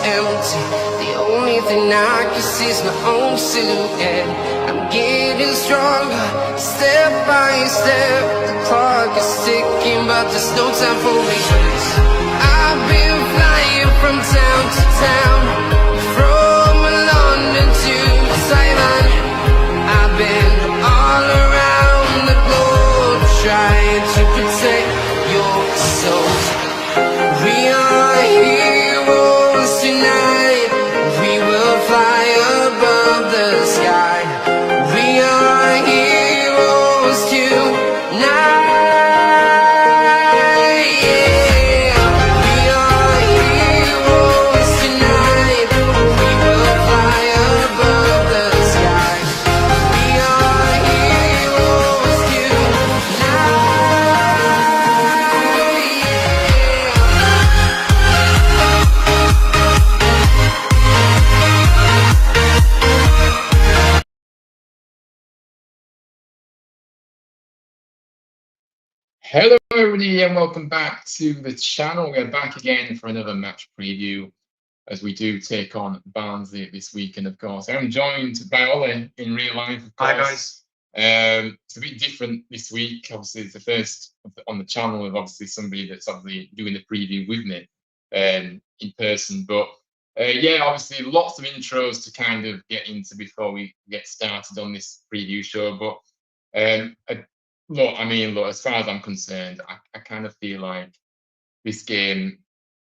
empty. The only thing I can see is my own silhouette. I'm getting stronger, step by step. The clock is ticking, but there's no time for regrets. I've been flying from town to town, from London to Taiwan. I've been all around the globe, trying to protect your soul. We are heroes tonight. We will fly above the sky. We are heroes tonight. Yeah. We are heroes tonight. We will fly above the sky. We are heroes tonight. Hello everybody and welcome back to the channel. We're back again for another match preview as we do take on Barnsley this week, and of course I'm joined by Ollie in real life, of course. Hi guys. It's a bit different this week. Obviously it's the first on the channel of obviously somebody that's obviously doing the preview with me in person, but yeah, obviously lots of intros to kind of get into before we get started on this preview show. But look, as far as I'm concerned, I kind of feel like this game,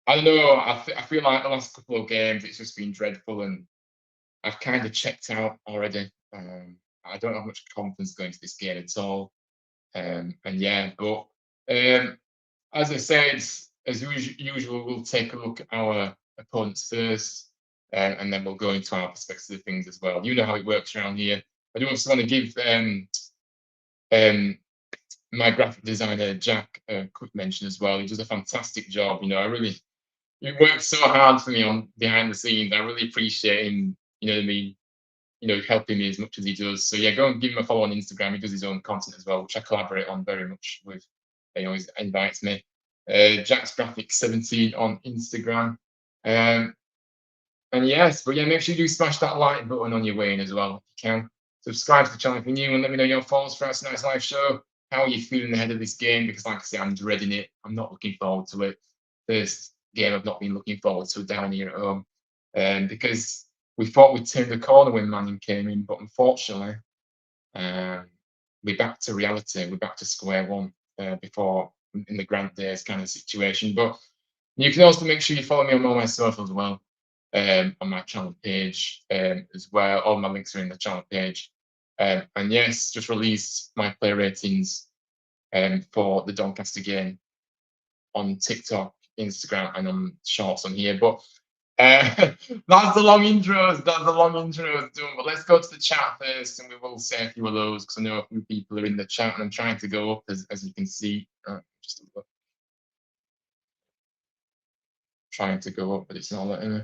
I don't know, I feel like the last couple of games, it's just been dreadful and I've kind of checked out already. I don't have much confidence going to this game at all. And yeah, but as I said, as usual, we'll take a look at our opponents first, and then we'll go into our perspective of things as well. You know how it works around here. I do also want to give my graphic designer Jack a quick mention as well. He does a fantastic job. You know, he works so hard for me on behind the scenes. I really appreciate him. You know what I mean? You know, helping me as much as he does. So yeah, go and give him a follow on Instagram. He does his own content as well, which I collaborate on very much with. He always invites me. Jack's Graphics 17 on Instagram. And yes, but yeah, make sure you do smash that like button on your way in as well if you can. Subscribe to the channel if you're new and let me know your thoughts for tonight's live show. How are you feeling ahead of this game? Because like I say, I'm dreading it. I'm not looking forward to it. First game I've not been looking forward to down here at home. Because we thought we'd turned the corner when Manning came in, but unfortunately, we're back to reality. We're back to square one before in the Grant days kind of situation. But you can also make sure you follow me on all my socials as well, on my channel page as well. All my links are in the channel page. And yes, just released my player ratings for the Doncaster game on TikTok, Instagram, and on Shorts on here. But that's the long intros. That's the long intros done. But let's go to the chat first, and we will say a few of those because I know a few people are in the chat, and I'm trying to go up as you can see. Just a look. Trying to go up, but it's not letting me.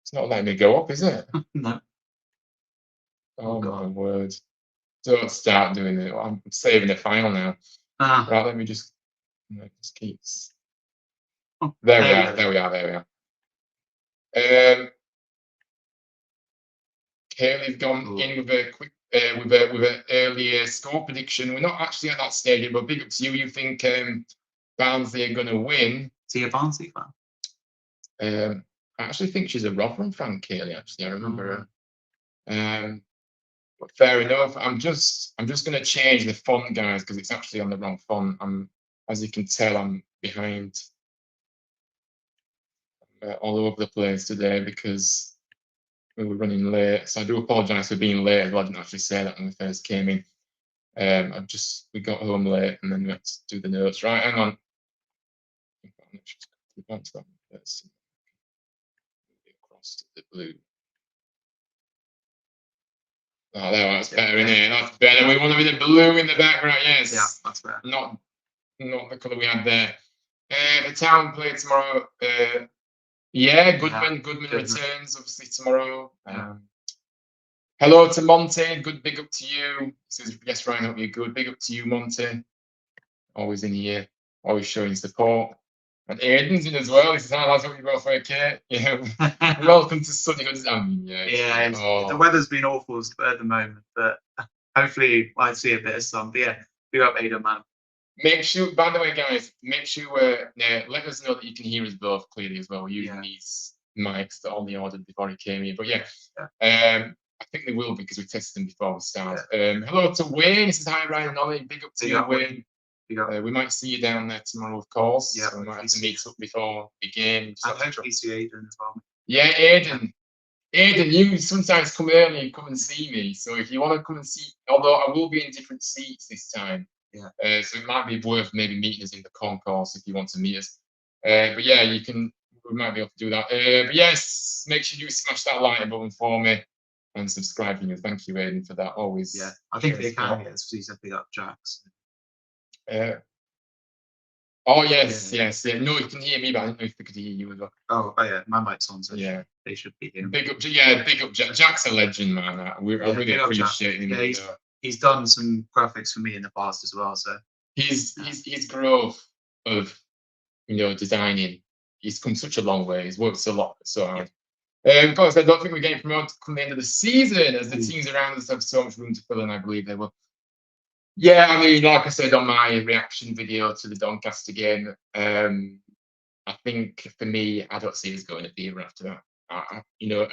It's not letting me go up, is it? No. Oh my word. Don't start doing it. I'm saving the file now. Right, let me just keep. There we are. Kaylee's gone in with a quick with an earlier score prediction. We're not actually at that stage yet, but big up to you. You think Barnsley are going to win? Is he a Barnsley fan? I actually think she's a Rotherham fan, Kaylee. Actually, I remember her. But fair enough. I'm just going to change the font, guys, because it's actually on the wrong font. As you can tell, I'm behind all over the place today because we were running late. So I do apologise for being late. I didn't actually say that when we first came in. We got home late and then we had to do the notes. Right, hang on. Across to the blue. Oh, that's better, isn't it? That's better. We want to be the blue in the background, yes. Yeah, that's better. Not the colour we had there. The town play tomorrow. Yeah, Goodman returns obviously tomorrow. Hello to Monty. Big up to you. He says, yes, Ryan, hope you're good. Big up to you, Monty. Always in here, always showing support. And Aiden's in as well. He says, "Hi lads, hope you're both okay." Yeah, welcome to sunny Huddersfield. I mean, Yeah, the oh, weather's been awful at the moment, but hopefully I see a bit of sun. But yeah, big up Ada, man. make sure. By the way, guys, make sure let us know that you can hear us both clearly as well. We're using these mics that Ollie ordered before he came here. But yeah, I think they will because we tested them before we start. Hello to Wayne. This is hi Ryan and Ollie. Big up to you, Wayne. We might see you down there tomorrow, of course. Yeah, so we might have to meet up before the game. And hopefully see Aiden as well. Yeah, Aiden. Aiden, you sometimes come early and come and see me. So if you want to come and see, although I will be in different seats this time. Yeah. So it might be worth maybe meeting us in the concourse if you want to meet us. But yeah, you can. We might be able to do that. But yes, make sure you smash that like button for me and subscribe. Thank you, Aiden, for that. Always. Yeah, I think they can get us. Please pick up Jax. Oh yes, yes, yeah. No, you can hear me, but I don't know if they could hear you as well. Oh yeah, my mic's on, so yeah, they should be hearing. Big up, big up. Jack's a legend, man. I really appreciate him. Yeah, he's done some graphics for me in the past as well. So his growth of designing, he's come such a long way. He's worked so hard. Of course, I don't think we're getting promoted to come the end of the season, as the teams around us have so much room to fill, and I believe they will. Yeah, I mean, like I said on my reaction video to the Doncaster game, I think for me, I don't see us going a beer after that. A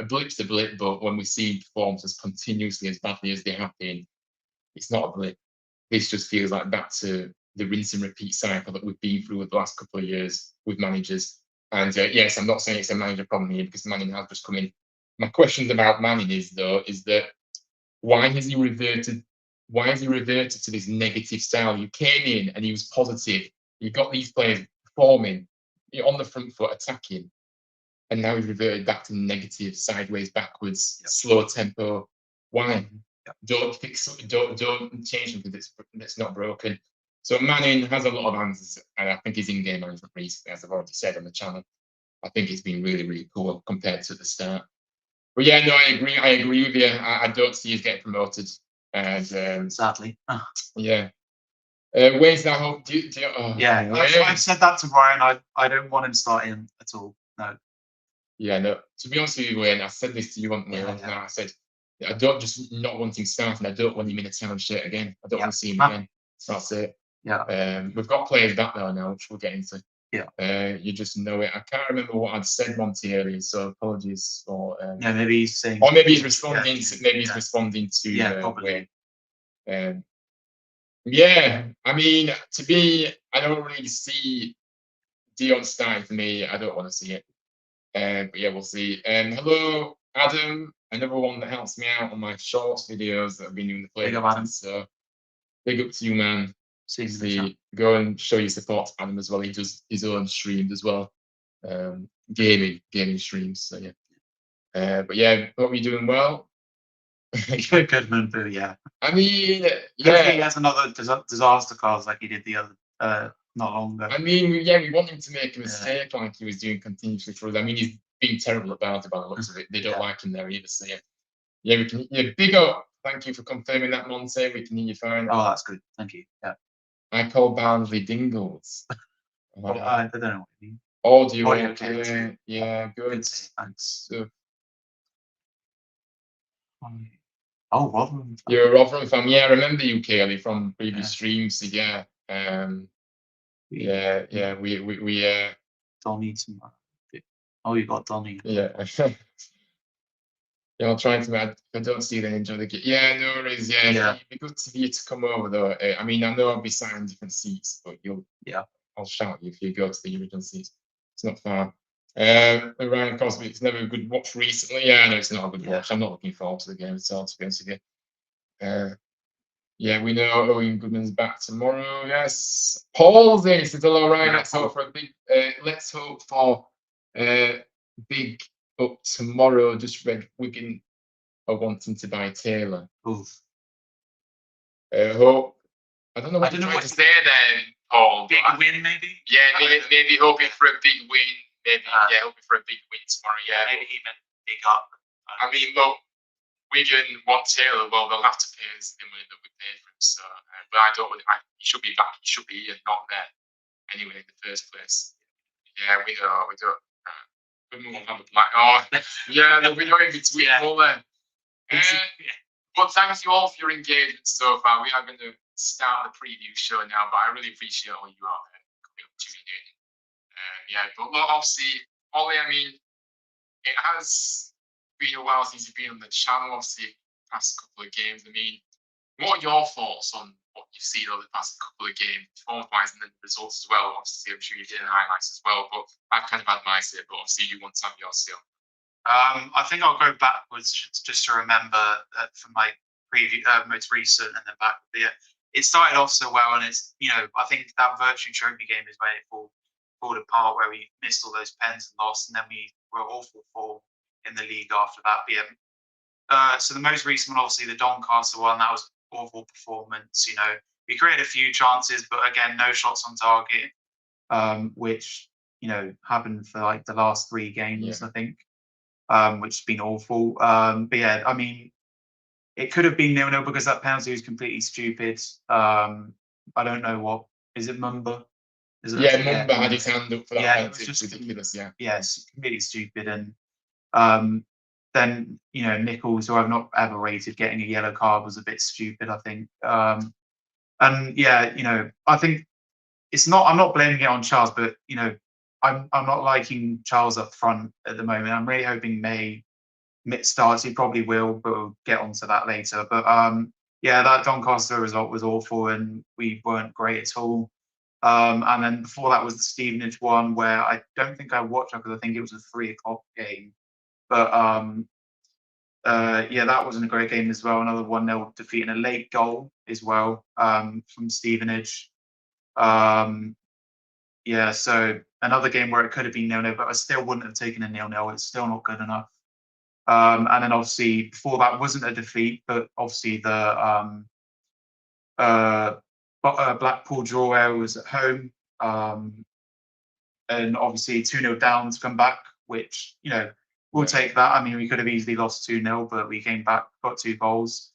blip's a blip, but when we see performances continuously as badly as they have been, it's not a blip. This just feels like back to the rinse and repeat cycle that we've been through with the last couple of years with managers. And yes, I'm not saying it's a manager problem here because Manning has just come in. My questions about Manning is that why has he reverted? Why has he reverted to this negative style? You came in and he was positive. You got these players performing, on the front foot, attacking, and now he's reverted back to negative, sideways, backwards, slow tempo. Why? Don't fix it. Don't change something that's not broken. So Manning has a lot of answers, and I think his in-game management recently, as I've already said on the channel, I think it's been really, really poor compared to the start. But yeah, no, I agree with you. I don't see us getting promoted. And sadly, yeah. Where's that hope? I've said that to Ryan. I don't want him starting at all. No. Yeah, no. To be honest with you, Wayne, I said this to you on my own now. I said I don't just not want him starting. I don't want him in a town shirt again. I don't want to see him again. So that's it. Yeah. We've got players back there now, which we'll get into. Yeah. You just know it. I can't remember what I'd said Monty earlier, so apologies for. Yeah, maybe he's saying. Or maybe he's responding. Maybe he's responding to Wayne. Yeah, I mean, I don't really see Dion starting for me. I don't want to see it. But yeah, we'll see. Hello, Adam, another one that helps me out on my shorts videos that I've been doing the play. Big up, Adam. So big up to you, man. See, go and show your support to Adam as well. He does his own streams as well, gaming streams. So yeah, but yeah, hope you're doing well. Good man, yeah. I mean, hopefully he has another disaster cars like he did the other not long ago. I mean, we want him to make a mistake like he was doing continuously for us. I mean, he's been terrible about it by the looks of it. They don't like him there either. So yeah, we can. Yeah, big up. Thank you for confirming that, Monte. We can hear you fine. Oh, that's good. Thank you. Yeah. I call Barnsley Dingles. I don't know what you mean. Audio. Okay. Yeah, good. Thanks. So, oh, Rotherham. You're a Rotherham fan. Yeah, I remember you, Kaylee, from previous streams. So, yeah. We Donny tomorrow. Oh, you got Donny. Yeah. Yeah, I'm trying to. I don't see them enjoy the game. Yeah, no worries. Yeah, it'd be good for you to come over though. I mean, I know I'll be sat in different seats, but I'll shout you if you go to the original seats. It's not far. Ryan Cosby, it's never a good watch recently. Yeah, no, it's not a good watch. I'm not looking forward to the game at all, to be honest with you. Yeah, we know Owen Goodman's back tomorrow. Yes, Paul's in. He says hello, Ryan. Let's hope for a big. Let's hope for big up tomorrow. Just read Wigan are wanting to buy Taylor. Oof. Hope. I don't know what you're trying to say there, Paul. Big win, maybe. Yeah, maybe hoping for a big win. Maybe hoping for a big win tomorrow. Yeah. Maybe he meant big up. I mean, look, Wigan want Taylor. Well, they'll have to pay us the money that we paid for him. So, but I don't. He should be back. He should be here, not there. Anyway, in the first place. Yeah, we know. We don't. We won't have a black. Oh, yeah, there'll be no in between. All then. But thank you all for your engagement so far. We are going to start the preview show now, but I really appreciate all you out there coming up, tuning in. Yeah, but look, obviously, Ollie, I mean, it has been a while since you've been on the channel, obviously, past couple of games. I mean, what are your thoughts on what you've seen over the past couple of games, performance-wise, and then the results as well? Obviously, I'm sure you did in highlights as well, but I've kind of had my say, but obviously you want to have your say. I think I'll go backwards just to remember from my most recent and then back. Yeah, it started off so well, and it's I think that virtual trophy game is where it pulled apart, where we missed all those pens and lost, and then we were awful form in the league after that. But yeah, so the most recent one, obviously the Doncaster one, that was awful performance. We created a few chances, but again, no shots on target, which happened for like the last 3 games, I think. Which has been awful. But yeah, I mean, it could have been 0-0 because that penalty was completely stupid. I don't know what is it, Mumba? Mumba had his hand up for that penalty. It was just ridiculous. Yes, completely stupid. And then Nichols, who I've not ever rated, getting a yellow card was a bit stupid, I think. And yeah, I think it's not. I'm not blaming it on Charles, but I'm not liking Charles up front at the moment. I'm really hoping May starts. He probably will, but we'll get onto that later. But yeah, that Doncaster result was awful, and we weren't great at all. And then before that was the Stevenage one, where I don't think I watched because I think it was a 3:00 game. But yeah, that wasn't a great game as well. Another 1-0 defeat and a late goal as well from Stevenage. Yeah, so another game where it could have been 0-0, but I still wouldn't have taken a 0-0. It's still not good enough. And then obviously before that wasn't a defeat, but obviously the Blackpool draw where was at home, and obviously 2-0 down to come back, which we'll take that. I mean, we could have easily lost 2-0, but we came back, got 2 goals.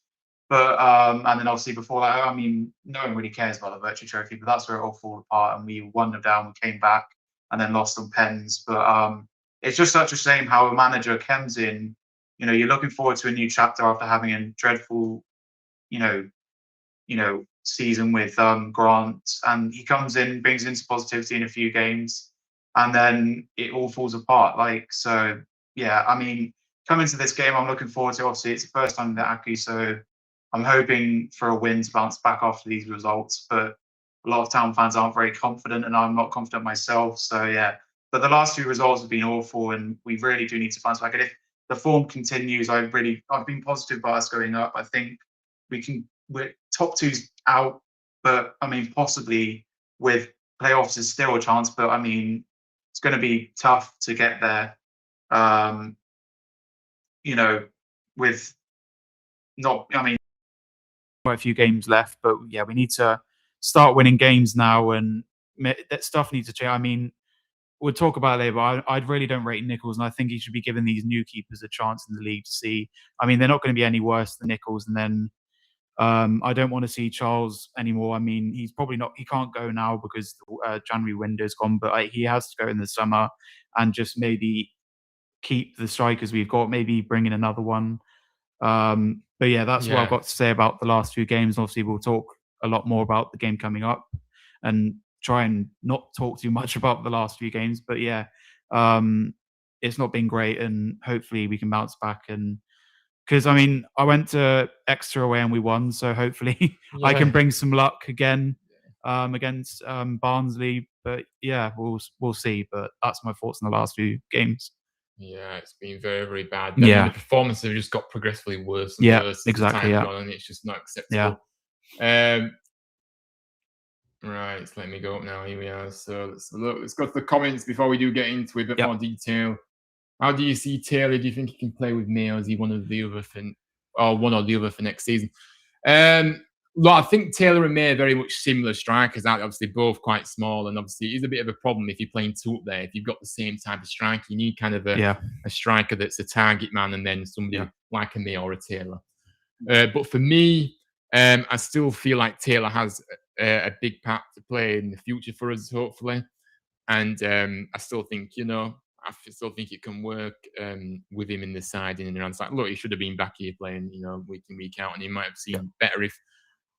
But and then obviously before that, I mean, no one really cares about the virtual trophy, but that's where it all falls apart. And we 1-0 down, we came back, and then lost on pens. But it's just such a shame how a manager comes in. You're looking forward to a new chapter after having a dreadful, season with Grant, and he comes in, brings in some positivity in a few games, and then it all falls apart. So, yeah. I mean, coming to this game, I'm looking forward to. Obviously, it's the first time in the Aki, so I'm hoping for a win to bounce back after these results. But a lot of Town fans aren't very confident, and I'm not confident myself. So yeah. But the last 2 results have been awful, and we really do need to bounce back. And if the form continues, I've been positive about us going up. I think we're top 2's out, but I mean, possibly with playoffs is still a chance. But I mean, it's going to be tough to get there. With not, I mean, quite a few games left, but yeah, we need to start winning games now, and that stuff needs to change. I mean, we'll talk about it later, but I really don't rate Nichols, and I think he should be giving these new keepers a chance in the league to see. I mean, they're not going to be any worse than Nichols, and then I don't want to see Charles anymore. I mean, he's probably not. He can't go now because the January window's gone, but he has to go in the summer and just maybe keep the strikers we've got. Maybe bring in another one. But yeah, that's what I've got to say about the last 2 games. Obviously, we'll talk a lot more about the game coming up and try and not talk too much about the last few games. But yeah, it's not been great, and hopefully we can bounce back. And because I mean, I went to extra away and we won, so hopefully I can bring some luck again against Barnsley. But yeah, we'll see. But that's my thoughts on the last few games. Yeah, it's been very, very bad. Yeah. The performances have just got progressively worse and worse as the time gone, and it's just not acceptable. Right, let me go up now. Here we are. So let's go to the comments before we do get into a bit more detail. How do you see Taylor? Do you think he can play with May, or is he one or the other for next season? Well, I think Taylor and May are very much similar strikers. Obviously, both quite small, and obviously, it is a bit of a problem if you're playing 2 up there. If you've got the same type of striker, you need kind of a striker that's a target man, and then somebody like a May or a Taylor. But for me, I still feel like Taylor has a big part to play in the future for us, hopefully. And I still think, I still think it can work with him in the side in and around. It's like, look, he should have been back here playing, week in, week out, and he might have seen better if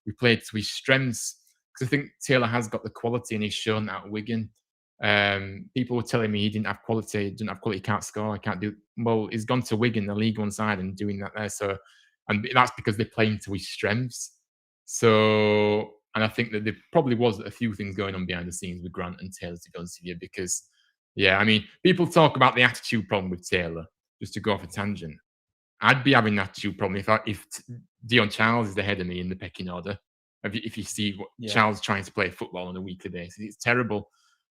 we played to his strengths. Because I think Taylor has got the quality, and he's shown that at Wigan. People were telling me he didn't have quality, he can't score, he can't do. Well, he's gone to Wigan, the League One side, and doing that there. So, and that's because they're playing to his strengths. So, and I think that there probably was a few things going on behind the scenes with Grant and Taylor, to be honest with you, because, I mean, people talk about the attitude problem with Taylor, just to go off a tangent. I'd be having an attitude problem if Dion Charles is ahead of me in the pecking order. If you see what Charles trying to play football on a weekly basis, it's terrible.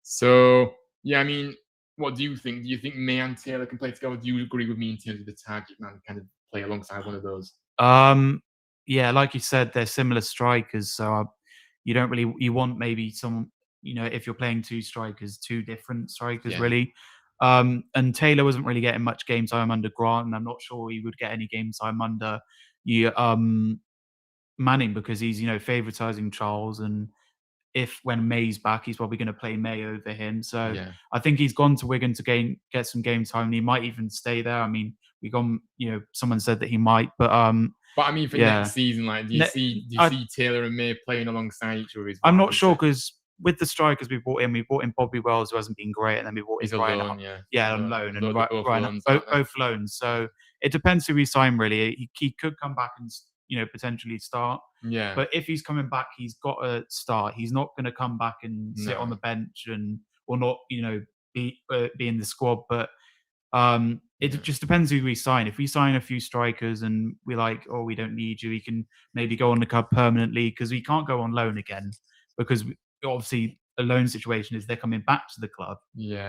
So, I mean, what do you think? Do you think May and Taylor can play together? Do you agree with me in terms of the target man kind of play alongside one of those? Yeah, like you said, they're similar strikers, so you don't really you want maybe some, if you're playing two strikers, two different strikers really. And Taylor wasn't really getting much game time under Grant, and I'm not sure he would get any game time under Manning, because he's favoritizing Charles, and when May's back, he's probably going to play May over him. So I think he's gone to Wigan to get some game time, and he might even stay there. I mean, someone said that he might, but I mean, for next season, like, do you see Taylor and May playing alongside each other? I'm not sure, because with the strikers we brought in Bobby Wells, who hasn't been great, and then we brought in Ryan. On loan, and both loans. So it depends who we sign, really. He could come back and potentially start. But if he's coming back, he's got to start. He's not going to come back and sit on the bench or not, be in the squad. But it just depends who we sign. If we sign a few strikers and we're like, oh, we don't need you, he can maybe go on the club permanently, because we can't go on loan again, because obviously a loan situation is they're coming back to the club.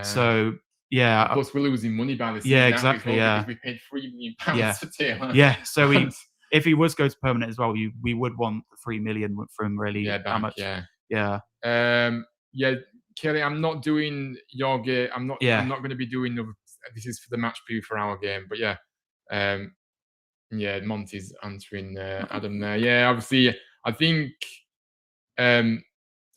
So of course, we're losing money by the season. Exactly. Because we paid £3 million for Taylor. So if he was to go to permanent as well, we would want $3 million from really. How much? Kelly, I'm not doing your game. I'm not going to be doing. This is for the match preview for our game, but Monty's answering Adam there. Obviously, I think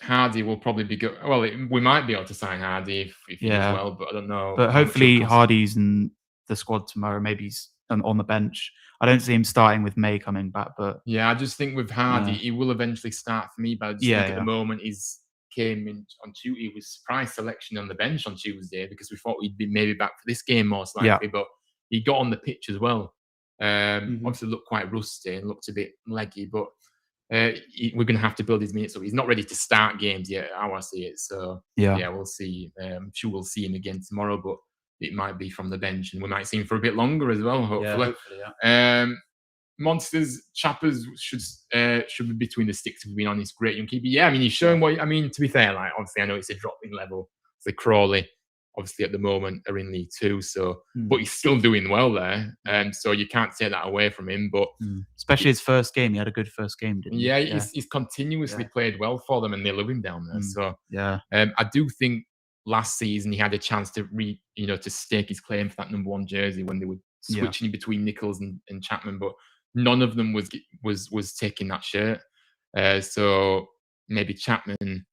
Hardy will probably be good. Well, we might be able to sign Hardy if he does well, but I don't know. But hopefully Hardy's in the squad tomorrow. Maybe he's on the bench. I don't see him starting with May coming back, but I just think with Hardy, he will eventually start for me. But I just think at the moment came in on Tuesday. He was surprise selection on the bench on Tuesday, because we thought he'd be maybe back for this game most likely, but he got on the pitch as well. Obviously looked quite rusty and looked a bit leggy, but we're going to have to build his minutes, so he's not ready to start games yet, how I see it. So we'll see. I'm sure we'll see him again tomorrow, but it might be from the bench, and we might see him for a bit longer as well, hopefully. Monsters, Chappers should be between the sticks, if we're being honest. Great young keeper. I mean, he's showing what, I mean, to be fair, like, obviously I know it's a dropping level. So Crawley, obviously at the moment, are in League Two, so but he's still doing well there. So you can't take that away from him. But especially his first game, he had a good first game, didn't he? He's continuously played well for them, and they love him down there. So I do think last season he had a chance to to stake his claim for that number 1 jersey when they were switching between Nichols and Chapman, but none of them was taking that shirt. So maybe Chapman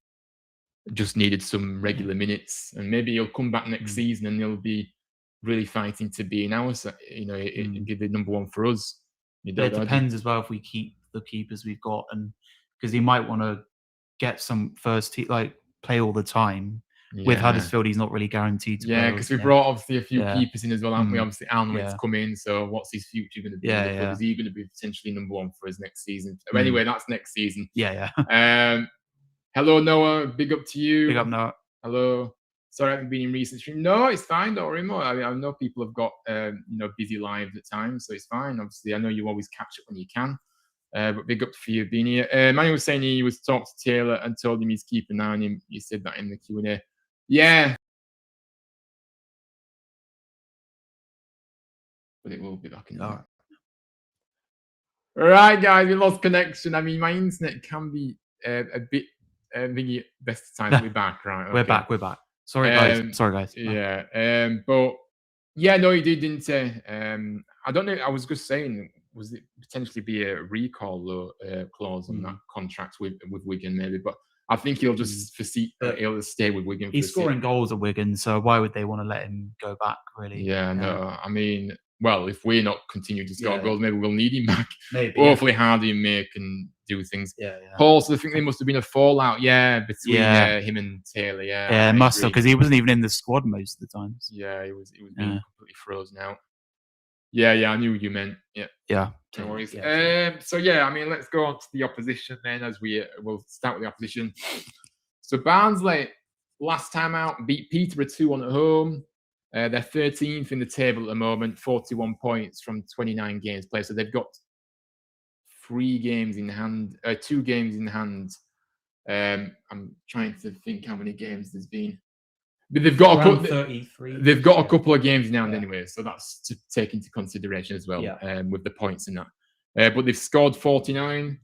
just needed some regular minutes, and maybe he'll come back next season and he'll be really fighting to be in ours. It'd be the number 1 for us. It depends as well if we keep the keepers we've got, and because he might want to get some first team, like play all the time. With Huddersfield, he's not really guaranteed to play. Because we brought obviously a few keepers in as well, haven't we? Obviously, Alnwick's come in, so what's his future going to be? Is he going to be potentially number 1 for us next season? Anyway, that's next season. Hello, Noah. Big up to you. Big up, Noah. Hello. Sorry I haven't been in recent stream. No, it's fine. Don't worry more. I mean, I know people have got busy lives at times, so it's fine. Obviously, I know you always catch up when you can. But big up for you being here. Manuel was saying he was talking to Taylor and told him he's keeping an eye on him. You said that in the Q&A. But it will be back in there. Right, guys, we lost connection. I mean, my internet can be a bit thingy. Best time to be back, right? Okay. We're back. Sorry, guys. But no, you didn't say. I don't know. I was just saying, was it potentially be a recall clause on that contract with Wigan, maybe? But I think he'll just he'll stay with Wigan. He's scoring goals at Wigan, so why would they want to let him go back? Really? Yeah, no. I mean, well, if we're not continuing to score goals, maybe we'll need him back. Maybe. Hopefully, Hardy and May can do things. Yeah. Paul, so I think there must have been a fallout, between him and Taylor. Yeah, it must have, because he wasn't even in the squad most of the times. Yeah, he was being completely frozen out. Yeah, I knew what you meant. Yeah. No worries. So I mean, let's go on to the opposition then, as we'll start with the opposition. So Barnsley, last time out, beat Peterborough 2-1 at home. They're 13th in the table at the moment, 41 points from 29 games played. So they've got 2 games in hand. I'm trying to think how many games there's been. But they've got a couple of games now and anyway, so that's to take into consideration as well, with the points and that. But they've scored 49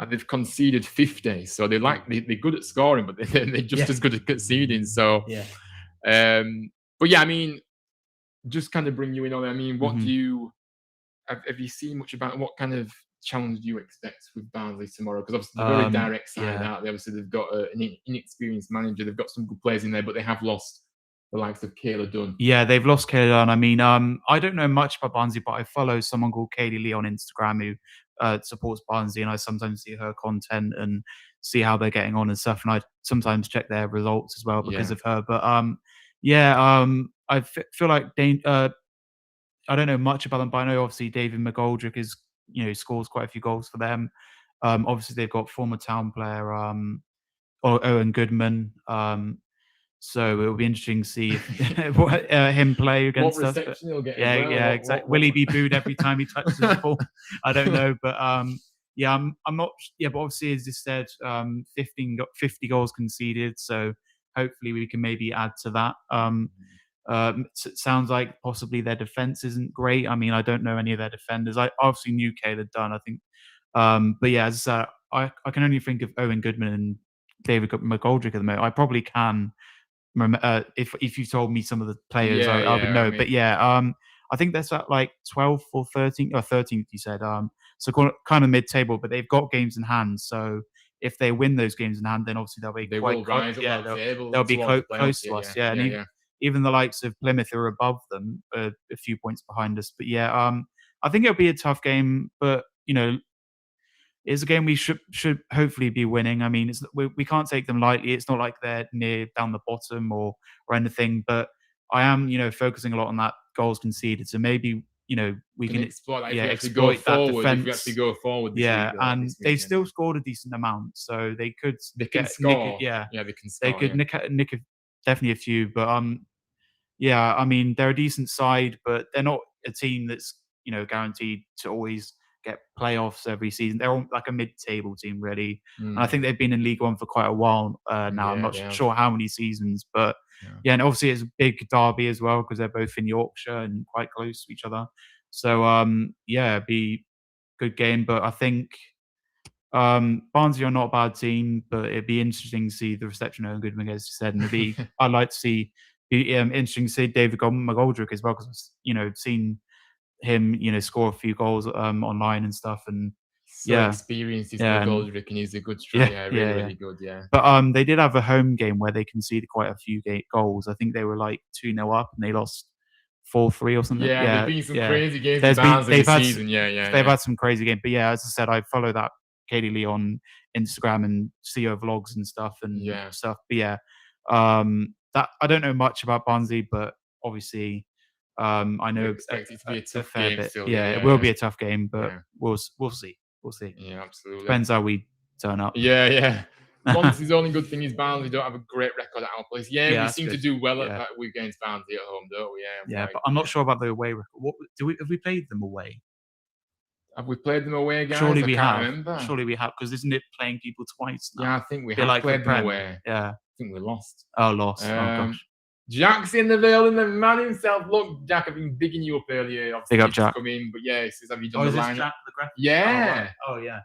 and they've conceded 50. So they're good at scoring, but they're just as good at conceding. So but I mean, just kind of bring you in on it. I mean, what do you have you seen much about what kind of challenge do you expect with Barnsley tomorrow? Because obviously they're very direct side out. Obviously they've got an inexperienced manager. They've got some good players in there, but they have lost the likes of Kayla Dunn. Yeah, they've lost Kayla Dunn. I mean, I don't know much about Barnsley, but I follow someone called Kaylee Lee on Instagram who supports Barnsley, and I sometimes see her content and see how they're getting on and stuff. And I sometimes check their results as well because of her. But I feel like I don't know much about them, but I know obviously David McGoldrick scores quite a few goals for them. Obviously they've got former Town player Owen Goodman. So it'll be interesting to see him play against us. What reception he'll get? Exactly. Will he be booed every time he touches the ball? I don't know, but I'm not. But obviously, as you said, 50 goals conceded. So hopefully we can maybe add to that. It sounds like possibly their defense isn't great. I mean, I don't know any of their defenders. I obviously knew Kayla Dunn, I think. But as I can only think of Owen Goodman and David McGoldrick at the moment. I probably can remember if you told me some of the players, I would know. I mean, but I think that's at like 12th or 13th, or 13th. You said so kind of mid-table, but they've got games in hand. So if they win those games in hand, then obviously they'll be quite close. They'll be close to us. And even the likes of Plymouth are above them, a few points behind us. But I think it'll be a tough game. But it's a game we should hopefully be winning. I mean, we can't take them lightly. It's not like they're near down the bottom or anything. But I am focusing a lot on that goals conceded. So maybe we can exploit that. Exploit that defense. If we actually go forward. And they still scored a decent amount, so they could. They can score. They can score. They could nick definitely a few, but I mean, they're a decent side, but they're not a team that's guaranteed to always get playoffs every season. They're all like a mid-table team, really. And I think they've been in League One for quite a while now. I'm not sure how many seasons, but and obviously it's a big derby as well because they're both in Yorkshire and quite close to each other. So it'd be a good game. But I think Barnsley are not a bad team, but it'd be interesting to see the reception of Goodman, as you said, and I'd like to see. Interesting to see David McGoldrick as well, because seen him score a few goals online and stuff, and experienced. He's McGoldrick, and he's a good striker. Really good. But they did have a home game where they conceded quite a few goals. I think they were like 2-0 up, and they lost 4-3 or something. There've been some crazy games this season. They've had some crazy games, but as I said, I follow that Katie Lee on Instagram and see her vlogs and stuff and stuff. But that I don't know much about Barnsley, but obviously I know expect it to be a tough game. It will be a tough game, but we'll see. Yeah, absolutely. Depends how we turn up. Barnsley's only good thing is Barnsley don't have a great record at our place. We seem to do well at against Barnsley at home, don't we? But I'm not sure about the away record. Have we played them away? Have we played them away, guys? Surely we have. Remember. Surely we have, because isn't it playing people twice now? I think we have played them away. I think we lost. Lost. Oh gosh. Jack's in the Vale and the man himself. Look, Jack, I've been bigging you up earlier. Obviously, big up, Jack. Come in, but he says, "Have you done the line?" Jack, the graphic? Yeah. Oh, yeah.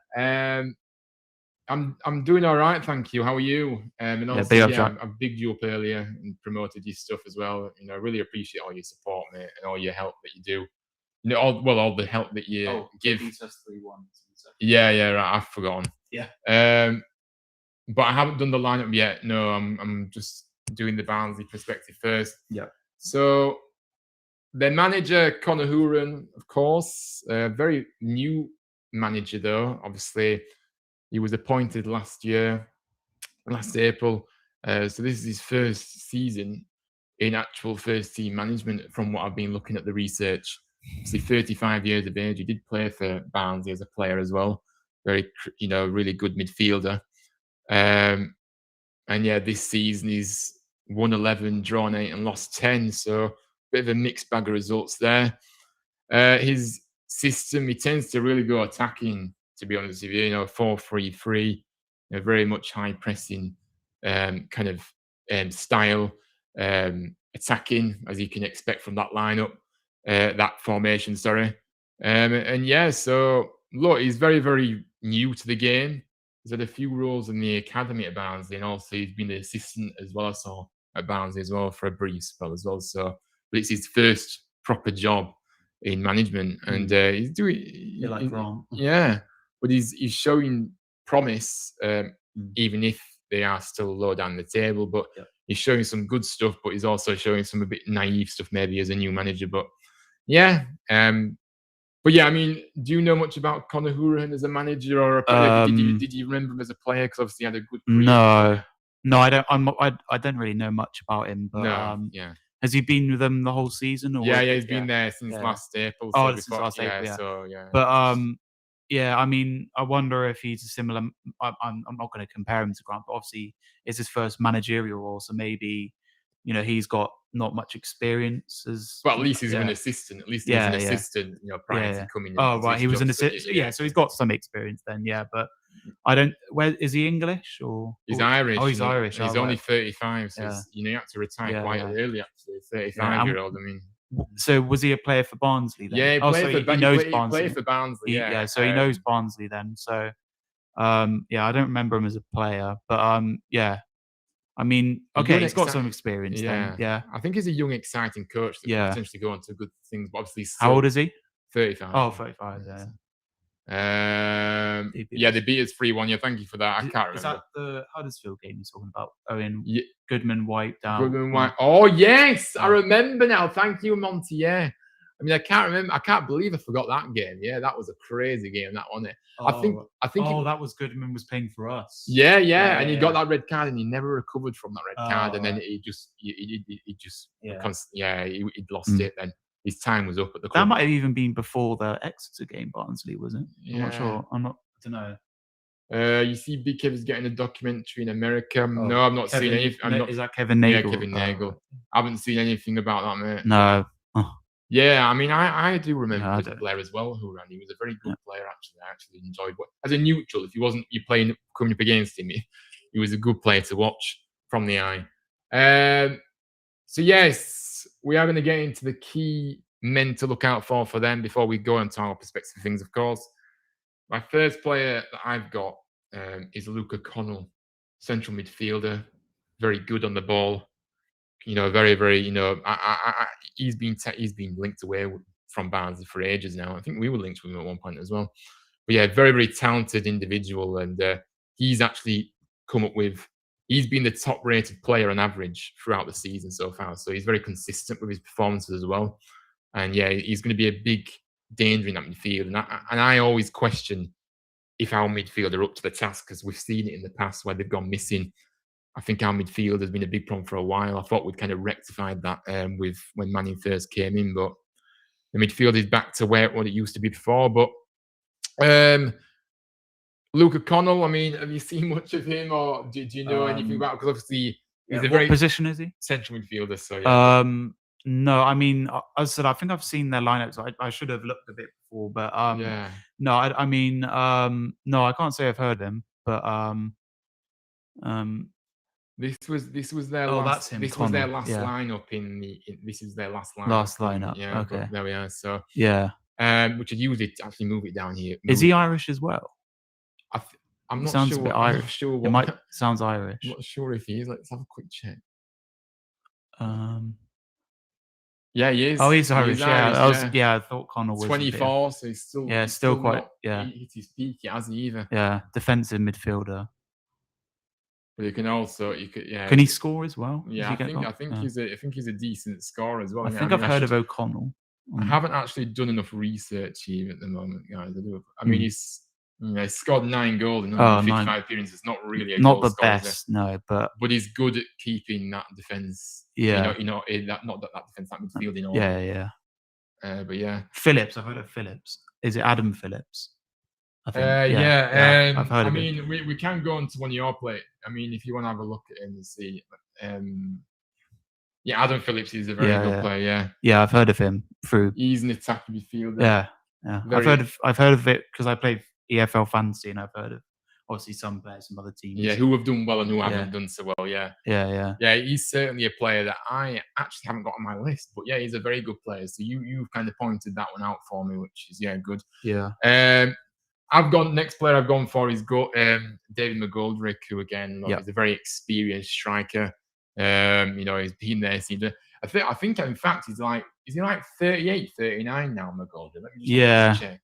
I'm doing all right, thank you. How are you? And also, I bigged you up earlier and promoted your stuff as well. I really appreciate all your support, mate, and all your help that you do. All the help that you give. Right, I've forgotten. but I haven't done the lineup yet. No, I'm just doing the Barnsley perspective first. Yeah. So their manager, Conor Houran, of course, very new manager though. Obviously, he was appointed last April. So this is his first season in actual first team management from what I've been looking at the research. Obviously 35 years of age. He did play for Barnsley as a player as well. Very, really good midfielder. And yeah, this season he's won 11, drawn 8 and lost 10. So bit of a mixed bag of results there. His system, he tends to really go attacking, to be honest with you, 4-3-3, very much high pressing kind of style, attacking, as you can expect from that lineup, that formation, sorry. And yeah, so look, he's very, very new to the game. He's had a few roles in the academy at Barnsley, and also he's been an assistant as well, I saw, at Barnsley as well for a brief spell as well. So, but it's his first proper job in management, and he's doing. Yeah, but he's showing promise, even if they are still low down the table. But he's showing some good stuff, but he's also showing some a bit naive stuff maybe as a new manager. But yeah, but yeah, I mean, do you know much about Conor Houran as a manager or a player? Did you remember him as a player? Because obviously he had a good career. No, I don't. I don't really know much about him. But yeah. Has he been with them the whole season? Or yeah, he's been there since last April. Oh, since last April. Yeah. So yeah. But yeah, I mean, I wonder if he's a similar. I'm not going to compare him to Grant, but obviously it's his first managerial role, so maybe he's got not much experience as. Well, at least he's an assistant. At least he was an assistant, prior to coming in. Oh, right, he was an assistant. Yeah, so he's got some experience then. Yeah, but I don't. Where is he English or? He's Irish. Oh, he's Irish. He's only 35, so he had to retire quite early. Actually, 35-year-old. I mean. So was he a player for Barnsley then? Yeah, he knows Barnsley. He played for Barnsley. Yeah, so he knows Barnsley then. So yeah, I don't remember him as a player, but yeah. I mean, okay, he's got some experience then. Yeah. I think he's a young, exciting coach that can potentially go on to good things. But obviously, how old is he? 35. Oh, 35. Yeah. They beat us 3-1. Yeah, thank you for that. I can't remember. Is that the Huddersfield game you're talking about? Owen Goodman White down. Goodman White. Oh yes, I remember now. Thank you, Monty. Yeah. I mean, I can't remember. I can't believe I forgot that game. Yeah, that was a crazy game. That wasn't it? I think. That was Goodman was playing for us. Yeah, and he got that red card, and he never recovered from that red card, and then he he'd lost it. Then his time was up at the club. That might have even been before the Exeter game, Barnsley, was it? I'm not sure. I don't know. You see, Big Kev is getting a documentary in America. No, I've not seen anything. Is that Kevin Nagel? Yeah, Kevin Nagel. I haven't seen anything about that, mate. No. Yeah, I mean, I do remember the player as well, Houran. He was a very good player, actually. I actually enjoyed as a neutral, if you're coming up against him, he was a good player to watch from the eye. So yes, we are going to get into the key men to look out for them before we go into our perspective things, of course. My first player that I've got is Luca Connell, central midfielder, very good on the ball. Very, very. He's been linked away from Barnsley for ages now. I think we were linked with him at one point as well. But yeah, very, very talented individual, and he's actually come up with. He's been the top-rated player on average throughout the season so far. So he's very consistent with his performances as well. And yeah, he's going to be a big danger in that midfield. And I always question if our midfield are up to the task, because we've seen it in the past where they've gone missing. I think our midfield has been a big problem for a while. I thought we'd kind of rectified that with when Manning first came in, but the midfield is back to what it used to be before. But Luca Connell, I mean, have you seen much of him, or do you know anything about? Because obviously, he's a very position is he? Central midfielder. So yeah. No, I mean, as I said, I think I've seen their lineups. I should have looked a bit before, but no, I mean, no, I can't say I've heard him, but This was their last. This was their last lineup this is their last lineup. Last lineup. Yeah. Okay. There we are. So yeah. Which I'd use it to actually move it down here. Is he Irish as well? I'm not sounds sure. A bit Irish. I'm not sure. It might sounds Irish. I'm not sure if he is. Let's have a quick check. Yeah, he is. Oh, he's Irish. Yeah, I thought Connell was 24, so he's still. Still quite. Not hit his peak, has he either? Yeah, defensive midfielder. But you can also yeah. Can he score as well? Does Yeah, he get goals? I think Yeah. he's a decent scorer as well. I think I've heard of O'Connell. I haven't actually done enough research here at the moment, guys. I mean, Hmm. he's scored 9 goals in Oh, 155 appearances. It's not really a not goal the scorer, is it? best, no, but he's good at keeping that defense. yeah, not that defense, that midfield in order. yeah. But yeah, Phillips. I've heard of Phillips. Is it Adam Phillips? I think. I've heard I of mean, him. we can go on to one of your play. I mean, if you want to have a look at him and see, yeah, Adam Phillips is a very good player. Yeah, I've heard of him through. He's an attacking midfielder. Yeah. I've heard of it because I played EFL Fantasy, and I've heard of obviously some players from other teams. Yeah, who have done well and who haven't done so well. Yeah. Yeah, he's certainly a player that I actually haven't got on my list, but yeah, he's a very good player. So you've kind of pointed that one out for me, which is good. Yeah. Next player I've gone for is David McGoldrick, who again is a very experienced striker. He's been there. I think in fact is he like 38, 39 now, McGoldrick? Let me just check.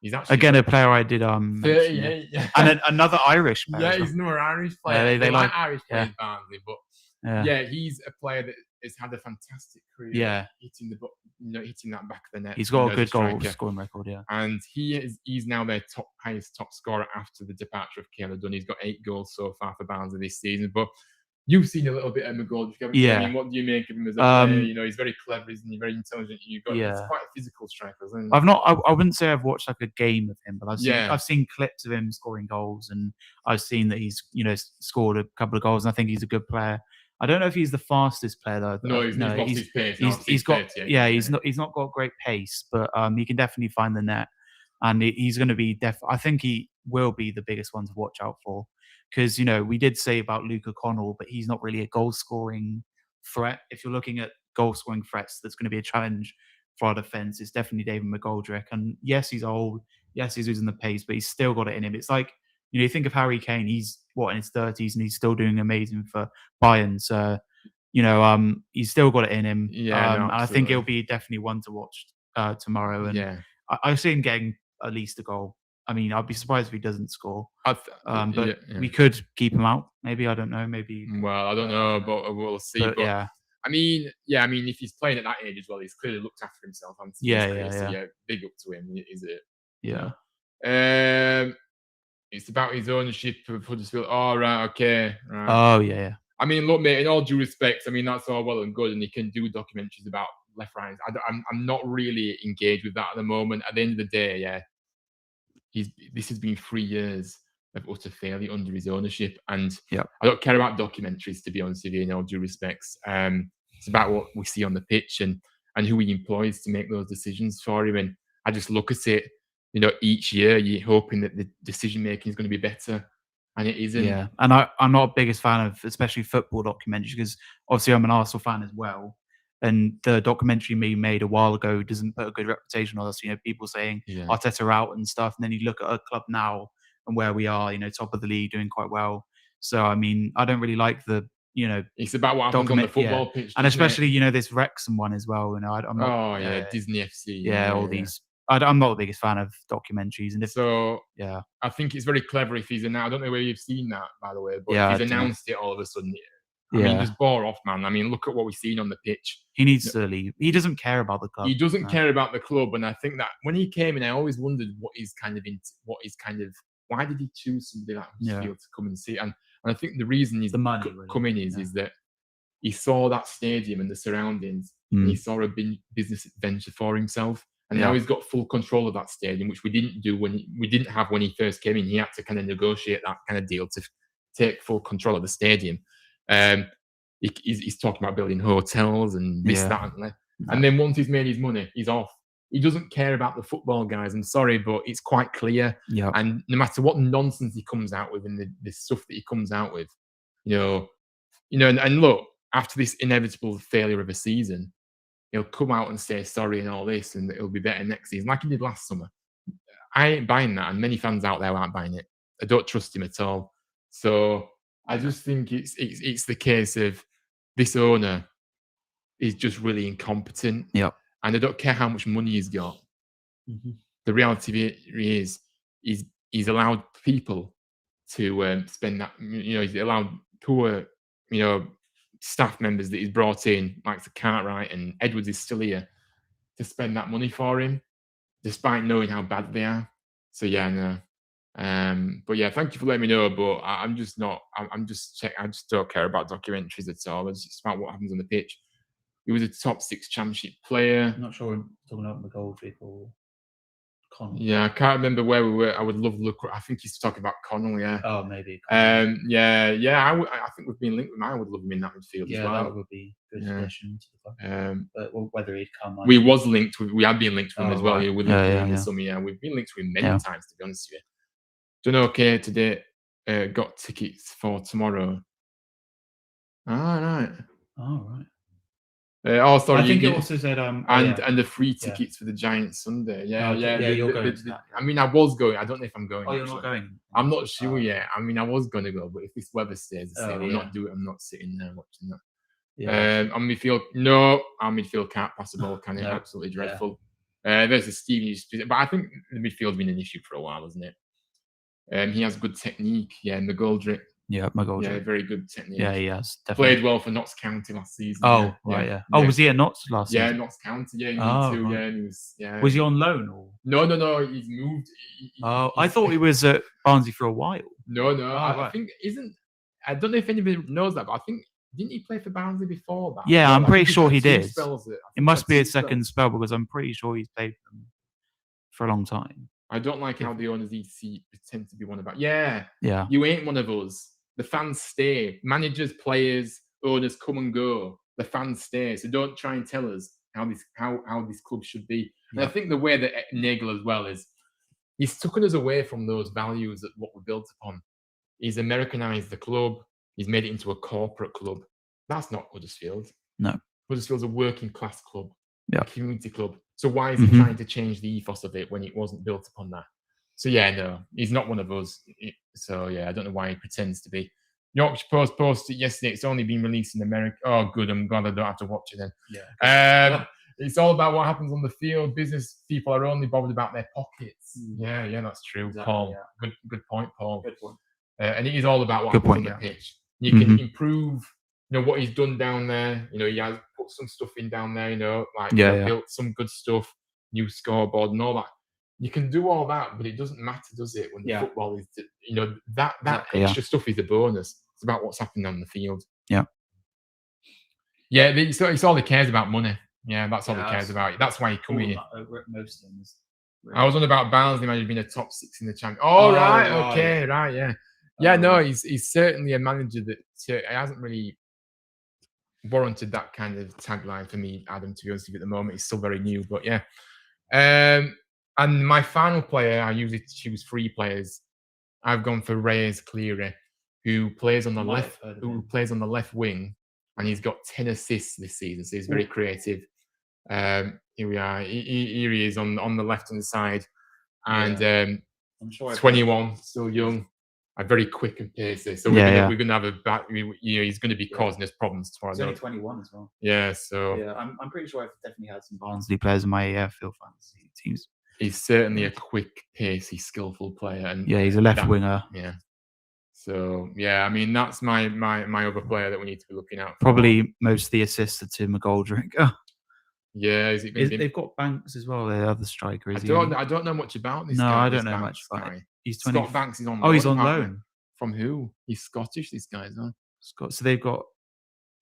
He's actually again a player I did 38, and another Irish player. Yeah, he's another Irish player. They like Irish players, Barnsley, but he's a player that has had a fantastic career. Yeah, hitting that back of the net. He's got a good goal scoring record. Yeah, and he's now their highest top scorer after the departure of Kayla Dunn. He's got 8 goals so far for Barnsley this season, but. You've seen a little bit of McGoldrick, haven't you? I mean, what do you make of him as a player? He's very clever, isn't he? Very intelligent. He's quite a physical striker, isn't he? I wouldn't say I've watched like a game of him, but I've seen clips of him scoring goals, and I've seen that he's scored a couple of goals, and I think he's a good player. I don't know if he's the fastest player though. No, he's lost his pace. He's not got great pace, but he can definitely find the net, and he's going to be I think he will be the biggest one to watch out for. Because, we did say about Luke O'Connell, but he's not really a goal-scoring threat. If you're looking at goal-scoring threats, that's going to be a challenge for our defence. It's definitely David McGoldrick. And yes, he's old. Yes, he's losing the pace, but he's still got it in him. It's like, you think of Harry Kane. He's, in his 30s, and he's still doing amazing for Bayern. So, he's still got it in him. Yeah, and I think he'll be definitely one to watch tomorrow. And I see him getting at least a goal. I mean, I'd be surprised if he doesn't score. But we could keep him out. Maybe, I don't know. Maybe. Well, I don't know, but we'll see. But yeah. I mean, if he's playing at that age as well, he's clearly looked after himself. So big up to him, is it? Yeah. It's about his ownership of Huddersfield. Oh, right, okay. Right. Oh, yeah. I mean, look, mate, in all due respect, I mean, that's all well and good, and he can do documentaries about left right. I'm not really engaged with that at the moment. At the end of the day, this has been 3 years of utter failure under his ownership, and I don't care about documentaries, to be honest with you, in all due respects. It's about what we see on the pitch and who he employs to make those decisions for him. And I just look at it, each year you're hoping that the decision making is going to be better, and it isn't. Yeah, and I'm not a biggest fan of especially football documentaries, because obviously I'm an Arsenal fan as well. And the documentary we made a while ago doesn't put a good reputation on us. People saying Arteta out and stuff. And then you look at our club now and where we are, top of the league, doing quite well. So, I mean, I don't really like the, it's about what happens on the football pitch. And especially, this Wrexham one as well. I'm not, Disney FC. Yeah, all these. I'm not the biggest fan of documentaries. And I think it's very clever if he's announced. I don't know where you've seen that, by the way, but if he's announced it all of a sudden. I mean, just bore off, man. I mean, look at what we've seen on the pitch. He needs to leave. He doesn't care about the club. He doesn't care about the club, and I think that when he came in, I always wondered why did he choose somebody like Huddersfield to come and see? And I think the reason he's come in is that he saw that stadium and the surroundings, and he saw a business venture for himself. And now he's got full control of that stadium, which we didn't have when he first came in. He had to kind of negotiate that kind of deal to take full control of the stadium. He's talking about building hotels and this, that, and that. And then once he's made his money, he's off. He doesn't care about the football guys. I'm sorry, but it's quite clear. Yep. And no matter what nonsense he comes out with and the stuff that he comes out with, and look, after this inevitable failure of a season, he'll come out and say sorry and all this, and it'll be better next season, like he did last summer. I ain't buying that, and many fans out there aren't buying it. I don't trust him at all. So I just think it's the case of this owner is just really incompetent. Yep. And I don't care how much money he's got. Mm-hmm. The reality of it is he's allowed people to spend that. He's allowed poor, staff members that he's brought in, like the Cartwright and Edwards is still here to spend that money for him, despite knowing how bad they are. So yeah, no. But yeah, thank you for letting me know. But I'm just not. I'm just check. I just don't care about documentaries at all. It's just about what happens on the pitch. He was a top 6 championship player. I'm not sure we're talking about McGoldrick or Connell. Yeah, I can't remember where we were. I would love to look. I think he's talking about Connell. Yeah. Oh, maybe. Yeah. I think we've been linked with him. I would love him in that midfield as well. That would be good addition to the club. But whether he'd come, we was linked. We had been linked with him as well. Right. Yeah, we've been linked with him many times. To be honest with you. Done okay today. Got tickets for tomorrow. Right. Sorry. I think it also said and the free tickets for the Giants Sunday. Yeah. You're going to that. I mean, I was going. I don't know if I'm going. Oh, you're not going? I'm not sure yet. I mean, I was going to go, but if this weather stays the same, I'm not sitting there watching that. Yeah. On midfield, no. Our midfield can't pass the ball, can it? Absolutely dreadful. There's a Stevie, but I think the midfield's been an issue for a while, hasn't it? He has good technique. Yeah, McGoldrick. Yeah, McGoldrick. Yeah, very good technique. Yeah, he has. Definitely. Played well for Notts County last season. Oh, right, yeah. Oh, was he at Notts last season? Yeah, Notts County. Yeah, he too. Right. Yeah, and he was. Yeah. Was he on loan or? No. He's moved. I thought he was at Barnsley for a while. No. I think isn't. I don't know if anybody knows that, but I think didn't he play for Barnsley before that? Yeah, I'm pretty sure he did. It must be his second spell because I'm pretty sure he's played for them for a long time. I don't like how the owners pretend to be one about. Yeah. You ain't one of us. The fans stay. Managers, players, owners come and go. The fans stay. So don't try and tell us how this club should be. And I think the way that Nagel as well is, he's taken us away from those values that what we're built upon. He's Americanized the club. He's made it into a corporate club. That's not Huddersfield. No. Huddersfield's a working class club. Yeah. A community club. So why is he trying to change the ethos of it when it wasn't built upon that? So yeah, no, he's not one of us. So yeah, I don't know why he pretends to be. Yorkshire Post posted yesterday. It's only been released in America. Oh, good. I'm glad I don't have to watch it then. Yeah. It's all about what happens on the field. Business people are only bothered about their pockets. Yeah, that's true, exactly, Paul. Yeah. Good point, Paul. Good point. And it is all about what happens on the pitch. You can improve. What he's done down there. He has put some stuff in down there. Built some good stuff, new scoreboard and all that. You can do all that, but it doesn't matter, does it? When the football is, that extra stuff is a bonus. It's about what's happening on the field. Yeah. Yeah, it's all he cares about money. Yeah, that's all he cares about. That's why he come here. Most things. Really. I was on about Barnsley managing being a top 6 in the Champions. Yeah. Yeah, no, he's certainly a manager that hasn't really warranted that kind of tagline for me, Adam, to be honest with you, at the moment. He's still very new, but yeah. And my final player, I usually choose 3 players. I've gone for Reyes Cleary, who plays on the left wing, and he's got 10 assists this season, so he's very creative. Here we are. Here he is on the left-hand side, and I'm sure 21, still young. Very quick and pacey. So we're going to have a back. He's going to be causing us problems tomorrow. He's only 21 as well. Yeah, so I'm pretty sure I've definitely had some Barnsley players in my field fantasy teams. He's certainly a quick, pacey, skillful player, and he's a left winger. Yeah. So I mean that's my other player that we need to be looking out for. Probably most of the assists are to McGoldrick. Yeah, they've got Banks as well. The other striker. I don't know much about this. No, guy, I don't know much about him. He's 20. Scott Banks is on loan. He's on loan. From who? He's Scottish, this guy's on. So they've got...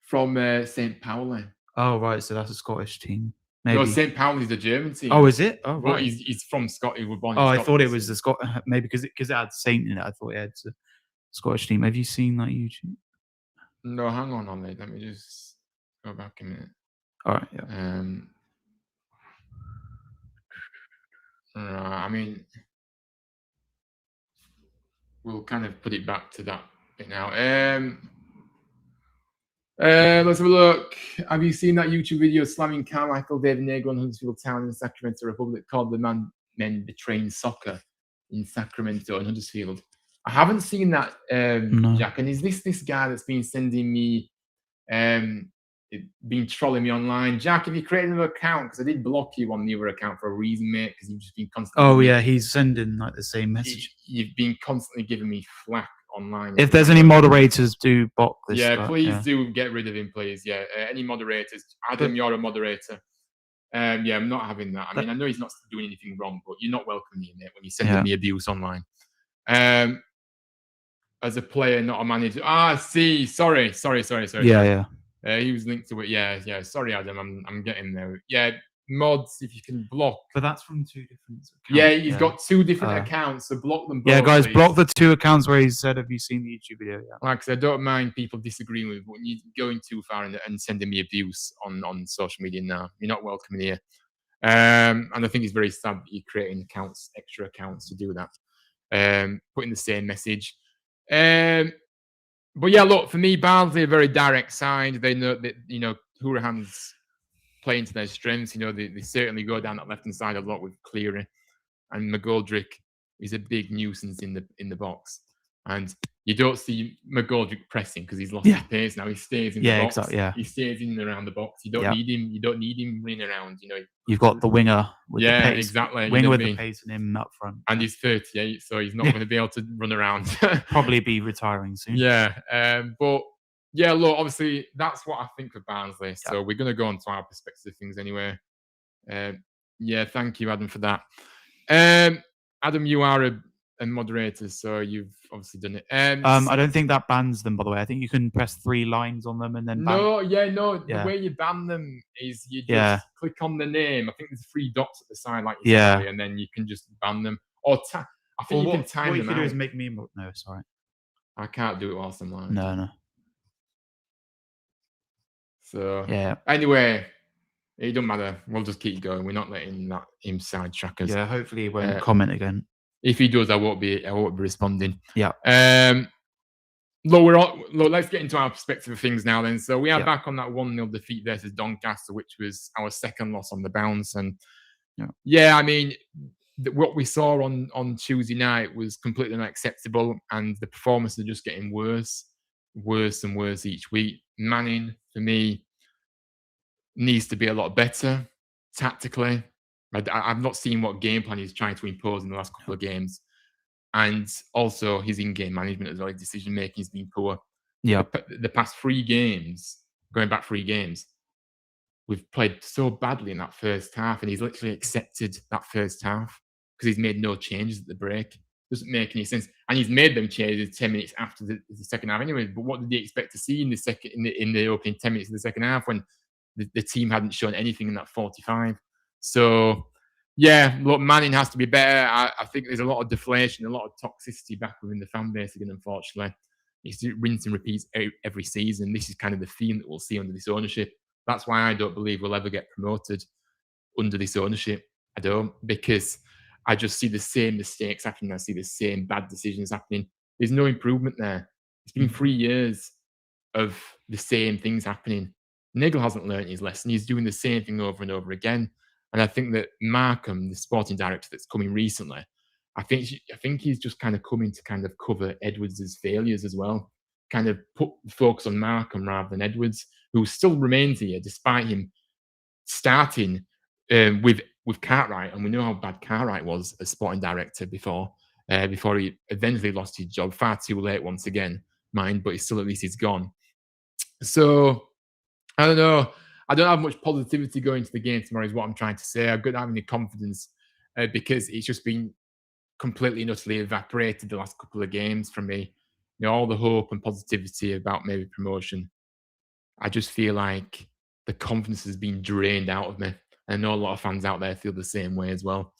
From St. Pauli. Oh, right. So that's a Scottish team. Maybe. No, St. Pauli's the German team. Oh, is it? Oh, right. But he's from Scotland. He was born in Scotland. I thought it was the maybe because it had Saint in it. I thought it had a Scottish team. Have you seen that YouTube? No, hang on, mate. Let me just go back a minute. All right, yeah. I mean, we'll kind of put it back to that bit now. Let's have a look. Have you seen that YouTube video slamming Carmichael, David Nagel, and Huddersfield Town in Sacramento Republic called The Men Betraying Soccer in Sacramento and Huddersfield? I haven't seen that, No. Jack. And is this guy that's been sending me, been trolling me online? Jack, have you created another account? Because I did block you on the other account for a reason, mate. Because you've just been constantly. Oh yeah, he's sending like the same message. You've been constantly giving me flack online. If there's any moderators, do block this. Yeah, stuff, please do get rid of him, please. Yeah, any moderators. Adam, you're a moderator. Yeah, I'm not having that. I mean, I know he's not doing anything wrong, but you're not welcoming him when you're sending me abuse online. As a player, not a manager. See, sorry. Yeah. He was linked to it. Yeah. Sorry, Adam. I'm getting there. Yeah, mods, if you can block. But that's from 2 different accounts. Yeah, he's got 2 different accounts, so block them both. Yeah, guys, please. block the 2 accounts where he said, "Have you seen the YouTube video?" Yeah. Like I said, I don't mind people disagreeing with, but you're going too far and sending me abuse on social media now. You're not welcome here. And I think it's very sad that you're creating extra accounts to do that. Putting the same message. But yeah, look, for me, Barnsley are a very direct side. They know that, Hurahan's playing to their strengths. They certainly go down that left-hand side a lot with Cleary. And McGoldrick is a big nuisance in the box. And you don't see McGoldrick pressing because he's lost his pace now. He stays in the box. Exactly, He stays in and around the box. You don't need him. You don't need him running around. You've got the winger with the pace. Exactly. Winger with the pace and him up front. And he's 38, so he's not going to be able to run around. Probably be retiring soon. Yeah. But yeah, look, obviously that's what I think of Barnsley. So we're going to go on to our perspective of things anyway. Yeah, thank you, Adam, for that. Adam, you are a moderator, so you've obviously done it. I don't think that bans them, by the way. I think you can press 3 lines on them and then ban. The way you ban them is you just click on the name. I think there's 3 dots at the side, like you said earlier, and then you can just ban them. Or I think you can time them out. What you can do is make me... No, sorry. I can't do it whilst I'm live. No. So, anyway... It doesn't matter. We'll just keep going. We're not letting him sidetrack us. Yeah, hopefully he won't comment again. If he does, I won't be responding. Yeah. Look, let's get into our perspective of things now then. So we are back on that 1-0 defeat versus Doncaster, which was our second loss on the bounce. And I mean, what we saw on Tuesday night was completely unacceptable, and the performances are just getting worse and worse each week. Manning, for me, needs to be a lot better tactically. I've not seen what game plan he's trying to impose in the last couple of games. And also his in-game management as well. His decision-making has been poor. Yeah. The past 3 games, going back 3 games, we've played so badly in that first half, and he's literally accepted that first half because he's made no changes at the break. Doesn't make any sense. And he's made them changes 10 minutes after the second half anyway. But what did he expect to see in the opening 10 minutes of the second half when the team hadn't shown anything in that 45? So, look, Manning has to be better. I think there's a lot of deflation, a lot of toxicity back within the fan base again, unfortunately. It's rinse and repeats every season. This is kind of the theme that we'll see under this ownership. That's why I don't believe we'll ever get promoted under this ownership. I don't, because I just see the same mistakes happening. I see the same bad decisions happening. There's no improvement there. It's been 3 years of the same things happening. Nagel hasn't learned his lesson. He's doing the same thing over and over again. And I think that Markham, the sporting director that's coming recently, I think he's just kind of coming to kind of cover Edwards' failures as well. Kind of put the focus on Markham rather than Edwards, who still remains here despite him starting with Cartwright. And we know how bad Cartwright was as sporting director before he eventually lost his job. Far too late once again, mind, but at least he's gone. So, I don't know. I don't have much positivity going to the game tomorrow is what I'm trying to say. I don't have any confidence because it's just been completely and utterly evaporated the last couple of games from me. All the hope and positivity about maybe promotion. I just feel like the confidence has been drained out of me. I know a lot of fans out there feel the same way as well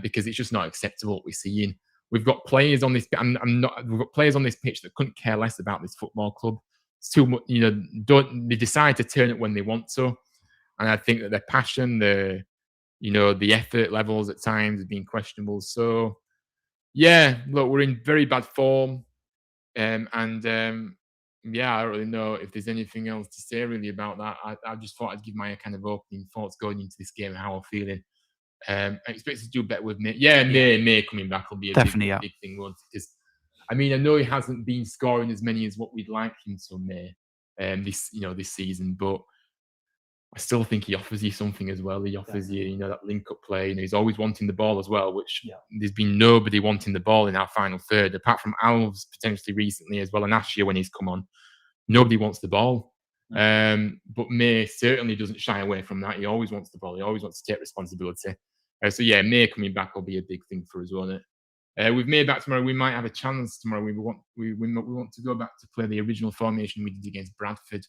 because it's just not acceptable what we're seeing. We've got players on this. We've got players on this pitch that couldn't care less about this football club. It's too much. They decide to turn it when they want to, and I think that their passion, the effort levels at times have been questionable. So, look, we're in very bad form, I don't really know if there's anything else to say really about that. I just thought I'd give my kind of opening thoughts going into this game and how I'm feeling. I expect to do better with May. May coming back will be a big thing, won't it? Because I mean, I know he hasn't been scoring as many as what we'd like him to, May, this season, but I still think he offers you something as well. He offers you, that link-up play. He's always wanting the ball as well, which there's been nobody wanting the ball in our final third, apart from Alves potentially recently as well, and Ashia when he's come on. Nobody wants the ball. But May certainly doesn't shy away from that. He always wants the ball. He always wants to take responsibility. May coming back will be a big thing for us, won't it? With May back tomorrow, we might have a chance tomorrow. We want to go back to play the original formation we did against Bradford.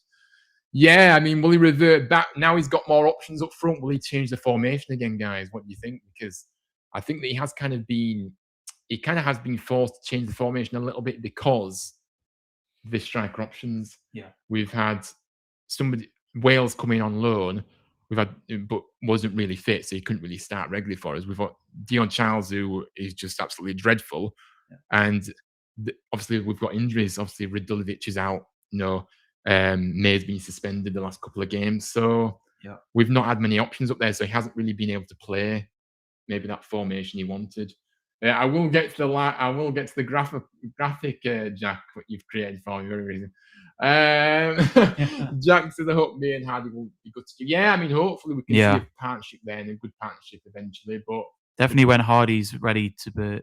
Yeah, I mean, will he revert back? Now he's got more options up front. Will he change the formation again, guys? What do you think? Because I think that he kind of has been forced to change the formation a little bit because the striker options. Yeah. We've had Wales coming on loan. But wasn't really fit, so he couldn't really start regularly for us. We've got Dion Charles, who is just absolutely dreadful. Yeah. And obviously we've got injuries. Obviously Radulovic is out, May's been suspended the last couple of games, so we've not had many options up there. So he hasn't really been able to play maybe that formation he wanted. I will get to the graphic, Jack, what you've created for me for a reason. Jack says, I hope me and Hardy will be good together. Yeah, I mean, hopefully we can see a partnership there and a good partnership eventually. But definitely when Hardy's ready to be,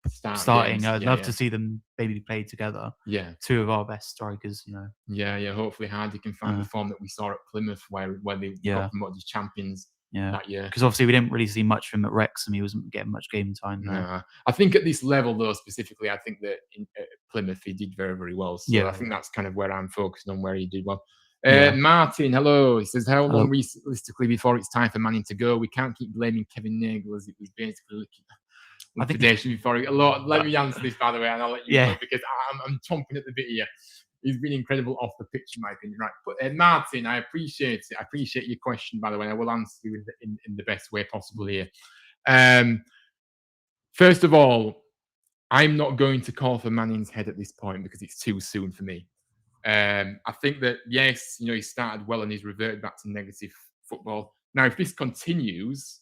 starting, games. I'd love to see them maybe play together. Yeah, two of our best strikers. Yeah. Hopefully Hardy can find the form that we saw at Plymouth, where they got promoted as champions. That year, because obviously we didn't really see much from him at Wrexham. He wasn't getting much game time there. Nah. I think at this level, though, specifically, I think that at Plymouth he did very, very well. So I think that's kind of where I'm focusing on, where he did well. Martin, hello. He says, how long realistically before it's time for Manning to go? We can't keep blaming Kevin Nagle as it was basically liquidation before he... Let me answer this, by the way, and I'll let you go, because I'm chomping at the bit here. He's been incredible off the pitch, in my opinion. Right, but Martin, I appreciate it. I appreciate your question, by the way. I will answer you in the best way possible here. First of all, I'm not going to call for Manning's head at this point because it's too soon for me. I think that, yes, he started well and he's reverted back to negative football. Now, if this continues,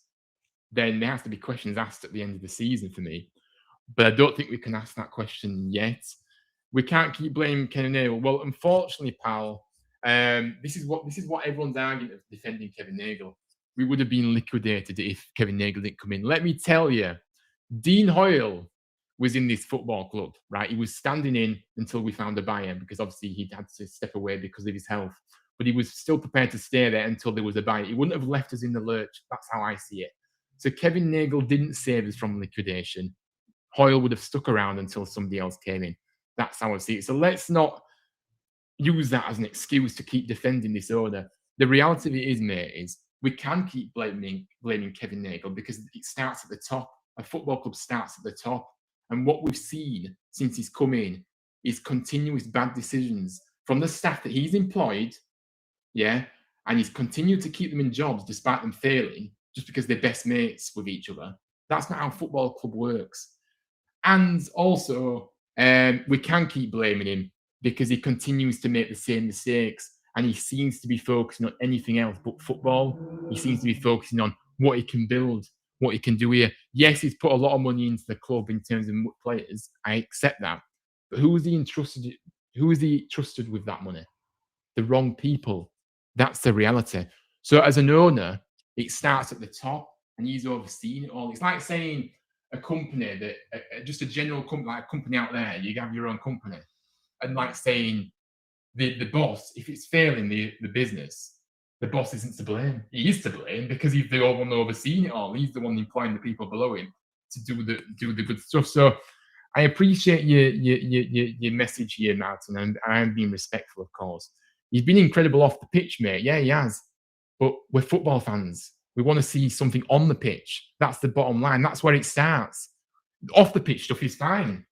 then there has to be questions asked at the end of the season for me. But I don't think we can ask that question yet. We can't keep blaming Kevin Nagle. Well, unfortunately, pal, this is what everyone's arguing of defending Kevin Nagle. We would have been liquidated if Kevin Nagle didn't come in. Let me tell you, Dean Hoyle was in this football club, right? He was standing in until we found a buyer because obviously he'd had to step away because of his health. But he was still prepared to stay there until there was a buyer. He wouldn't have left us in the lurch. That's how I see it. So Kevin Nagle didn't save us from liquidation. Hoyle would have stuck around until somebody else came in. That's how I see it. So let's not use that as an excuse to keep defending this owner. The reality of it is, mate, is we can keep blaming Kevin Nagle because it starts at the top. A football club starts at the top. And what we've seen since he's come in is continuous bad decisions from the staff that he's employed, and he's continued to keep them in jobs despite them failing just because they're best mates with each other. That's not how a football club works. And also, we can keep blaming him because he continues to make the same mistakes and he seems to be focusing on anything else but football. He seems to be focusing on what he can build, what he can do here. Yes, he's put a lot of money into the club in terms of players. I accept that. But who is he trusted with that money? The wrong people. That's the reality. So as an owner, it starts at the top and he's overseen it all. It's like saying a company that just a general company, like a company out there, you have your own company, and like saying the boss, if it's failing the business, the boss isn't to blame. He is to blame because he's the one overseeing it all. He's the one employing the people below him to do the good stuff. So I appreciate your message here, Martin, and I'm being respectful, of course. He's been incredible off the pitch, mate. Yeah, he has. But we're football fans. We want to see something on the pitch. That's the bottom line. That's where it starts. Off the pitch stuff is fine,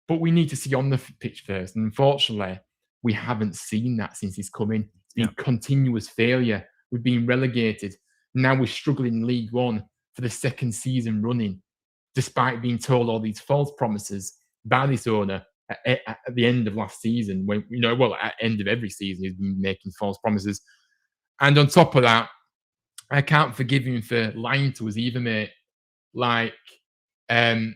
but we need to see on the pitch first. And unfortunately, we haven't seen that since he's come in. It's been continuous failure. We've been relegated. Now we're struggling in League One for the second season running, despite being told all these false promises by this owner at the end of last season. When at the end of every season, he's been making false promises. And on top of that, I can't forgive him for lying to us either, mate. Like, when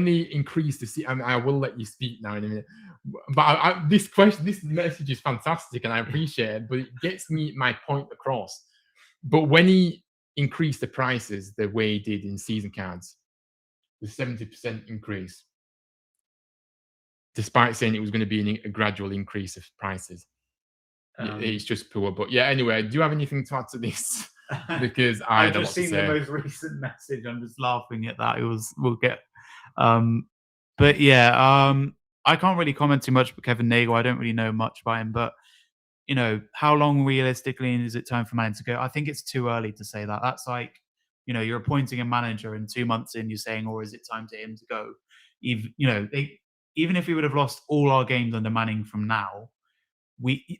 they increased the season, I will let you speak now in a minute. But this message is fantastic, and I appreciate it. But it gets me my point across. But when he increased the prices the way he did in season cards, the 70% increase, despite saying it was going to be a gradual increase of prices, it's just poor. But yeah, anyway, do you have anything to add to this? Because I've just seen the most recent message. I'm just laughing at that. We'll get. But yeah, I can't really comment too much about Kevin Nagel. I don't really know much about him, but how long realistically is it time for Manning to go? I think it's too early to say that. That's like, you're appointing a manager and 2 months in, you're saying, or is it time for him to go? Even if we would have lost all our games under Manning from now,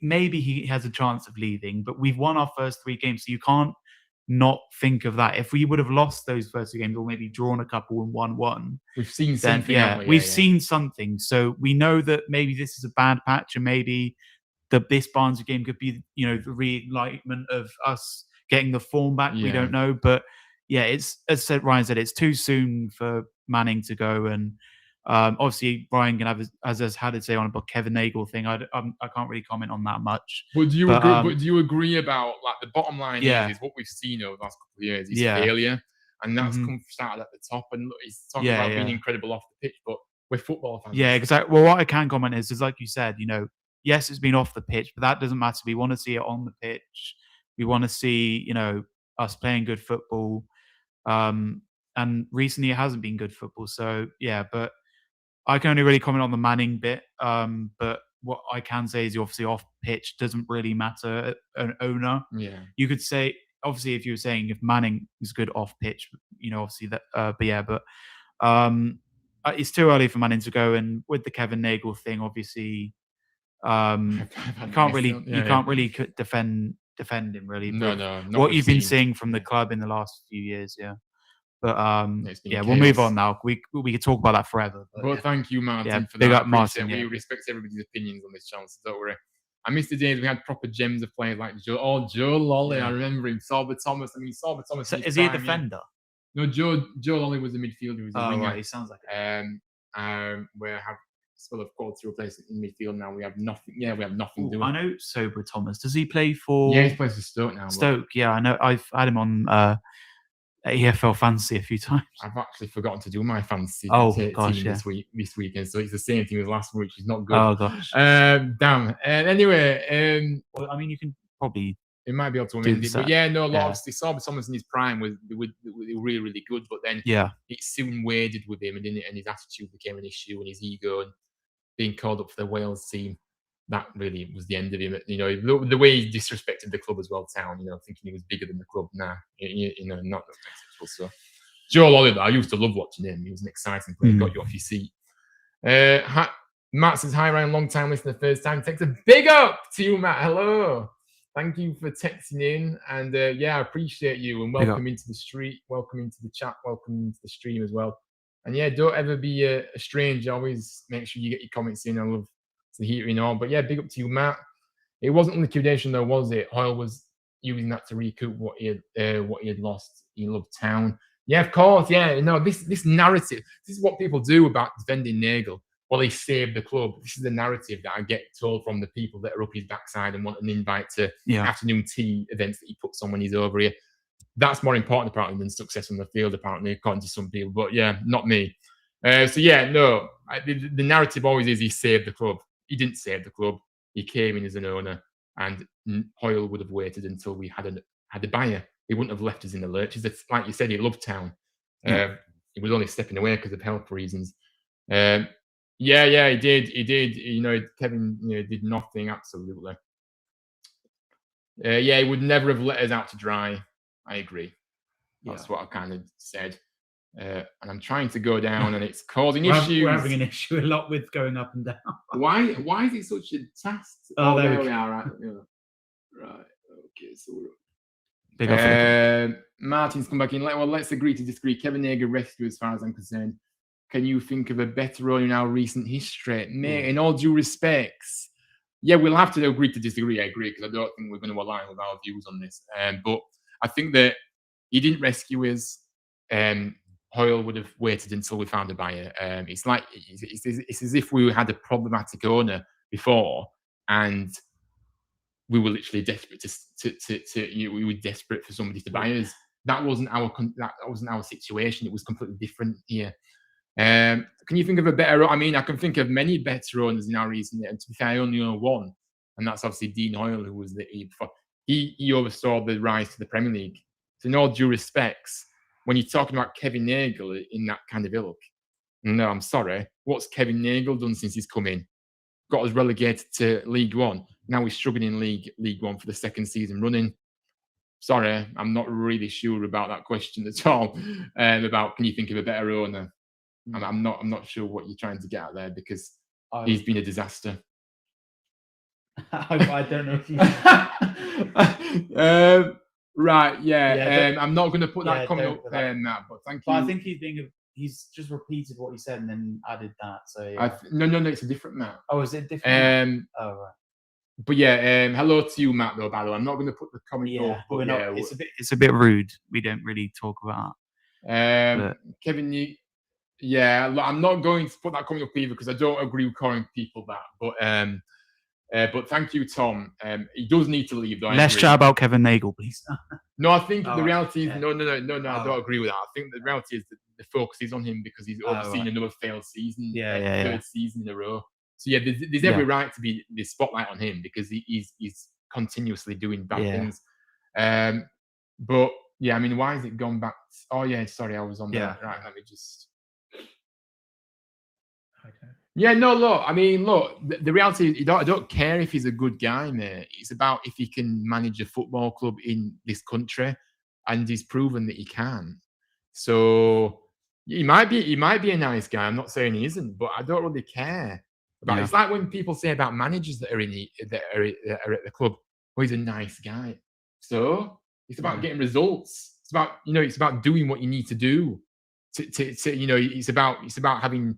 maybe he has a chance of leaving, but we've won our first 3 games, so you can't not think of that. If we would have lost those first 2 games, or maybe drawn a couple and won one, we've seen something. We've seen something. So we know that maybe this is a bad patch, and maybe this Barnsley game could be, the re-enlightenment of us getting the form back. We don't know, but yeah, it's as Ryan said, it's too soon for Manning to go, and obviously Ryan can have as had to say on about Kevin Nagel thing. I can't really comment on that much. But do you agree about, like, the bottom line is what we've seen over the last couple of years is failure, and that's started at the top, and he's talking about being incredible off the pitch, but we're football fans. Yeah, exactly. Well, what I can comment is like you said, yes, it's been off the pitch, but that doesn't matter. We want to see it on the pitch. We want to see, us playing good football. And recently it hasn't been good football. So yeah, but I can only really comment on the Manning bit. But what I can say is obviously off pitch doesn't really matter. An owner. Yeah. You could say, obviously, if you were saying if Manning is good off pitch, obviously that. It's too early for Manning to go. And with the Kevin Nagel thing, obviously. You can't really defend him really. No. What you've been seeing from the club in the last few years, But we'll move on now. We could talk about that forever. But thank you, Martin, for big that. up Martin. We respect everybody's opinions on this channel, so don't worry. I miss the days we had proper gems of players like Joe Lolly. I remember him. Sorba Thomas. Sorba Thomas. So is he a defender? No, Joe Lolly was a midfielder. He was a winger. Right. He sounds like where I have sort of called to replace it in midfield now. We have nothing. Yeah, we have nothing doing. I know Sober Thomas. Does he play for? Yeah, he plays for Stoke now. Stoke. Yeah, I know. I've had him on EFL Fantasy a few times. I've actually forgotten to do my fantasy team this weekend, so it's the same thing as last week, which is not good. Oh gosh. Damn. Anyway, well, I mean, you can probably. It might be able to amend it, but obviously Sorba Thomas in his prime was really, really good, but then it soon waded with him, and his attitude became an issue, and his ego, and being called up for the Wales team, that really was the end of him. The way he disrespected the club as well, Town, thinking he was bigger than the club. Nah, not acceptable. So, Joe Lolly, I used to love watching him. He was an exciting player, got you off your seat. Matt says, hi, Ryan, long time listener, first time texter. Big up to you, Matt. Hello. Thank you for texting in. And I appreciate you. And welcome into the street. Welcome into the chat. Welcome into the stream as well. And don't ever be a stranger. Always make sure you get your comments in. I love to hear it all. But big up to you, Matt. It wasn't liquidation though, was it? Hoyle was using that to recoup what he had lost. He loved Town. Yeah, of course. Yeah, this narrative. This is what people do about defending Nagel. Well, he saved the club. This is the narrative that I get told from the people that are up his backside and want an invite to afternoon tea events that he puts on when he's over here. That's more important, apparently, than success on the field, apparently, according to some people. But not me. The narrative always is he saved the club. He didn't save the club. He came in as an owner, and Hoyle would have waited until we had a buyer. He wouldn't have left us in the lurch. Like you said, he loved Town. He was only stepping away because of health reasons. He did. He did. Kevin, did nothing. Absolutely. He would never have let us out to dry. I agree. That's what I kind of said. And I'm trying to go down, and it's causing issues. We're having an issue a lot with going up and down. Why is it such a task? There we are. Right. Right. Okay. So Martin's come back in. Let's agree to disagree. Kevin Nagel rescue, as far as I'm concerned. Can you think of a better owner in our recent history? Mate, in all due respects, we'll have to agree to disagree. I agree, because I don't think we're going to align with our views on this. But I think that he didn't rescue us. Hoyle would have waited until we found a buyer. It's like it's as if we had a problematic owner before, and we were literally desperate we were desperate for somebody to buy us. That wasn't our situation. It was completely different here. Can you think of a better? I mean, I can think of many better owners in our recent. And to be fair, I only know one, and that's obviously Dean Hoyle, who was he oversaw the rise to the Premier League. So, in all due respects, when you're talking about Kevin Nagle in that kind of ilk, no, I'm sorry. What's Kevin Nagle done since he's come in? Got us relegated to League One. Now he's struggling in League One for the second season running. Sorry, I'm not really sure about that question at all. About can you think of a better owner? I'm not sure what you're trying to get at there, because he's been a disaster. I don't know if you. Right, yeah. I'm not going to put that comment up there, Matt. But thank you. But I think he's just repeated what he said and then added that. So yeah. No, it's a different Matt. Oh, is it different? Oh, right. But yeah, hello to you, Matt. Though, by the way, I'm not going to put the comment up. But we're not. It's a bit rude. We don't really talk about that. Kevin, I'm not going to put that comment up either, because I don't agree with calling people that. But thank you, Tom. He does need to leave, though. Let's chat about Kevin Nagle, please. No, I think the reality is no. I don't agree with that. I think the reality is that the focus is on him because he's overseen another failed season, third season in a row. So yeah, there's every right to be the spotlight on him, because he's continuously doing bad things. But yeah, I mean, why has it gone back? Oh yeah, sorry, I was on that. Right, let me just. Okay. Yeah, no, look, the reality is I don't care if he's a good guy, mate. It's about if he can manage a football club in this country, and he's proven that he can. So he might be a nice guy. I'm not saying he isn't, but I don't really care about it. It's like when people say about managers that are that are at the club, oh, he's a nice guy. So it's about getting results. It's about it's about doing what you need to do. It's about having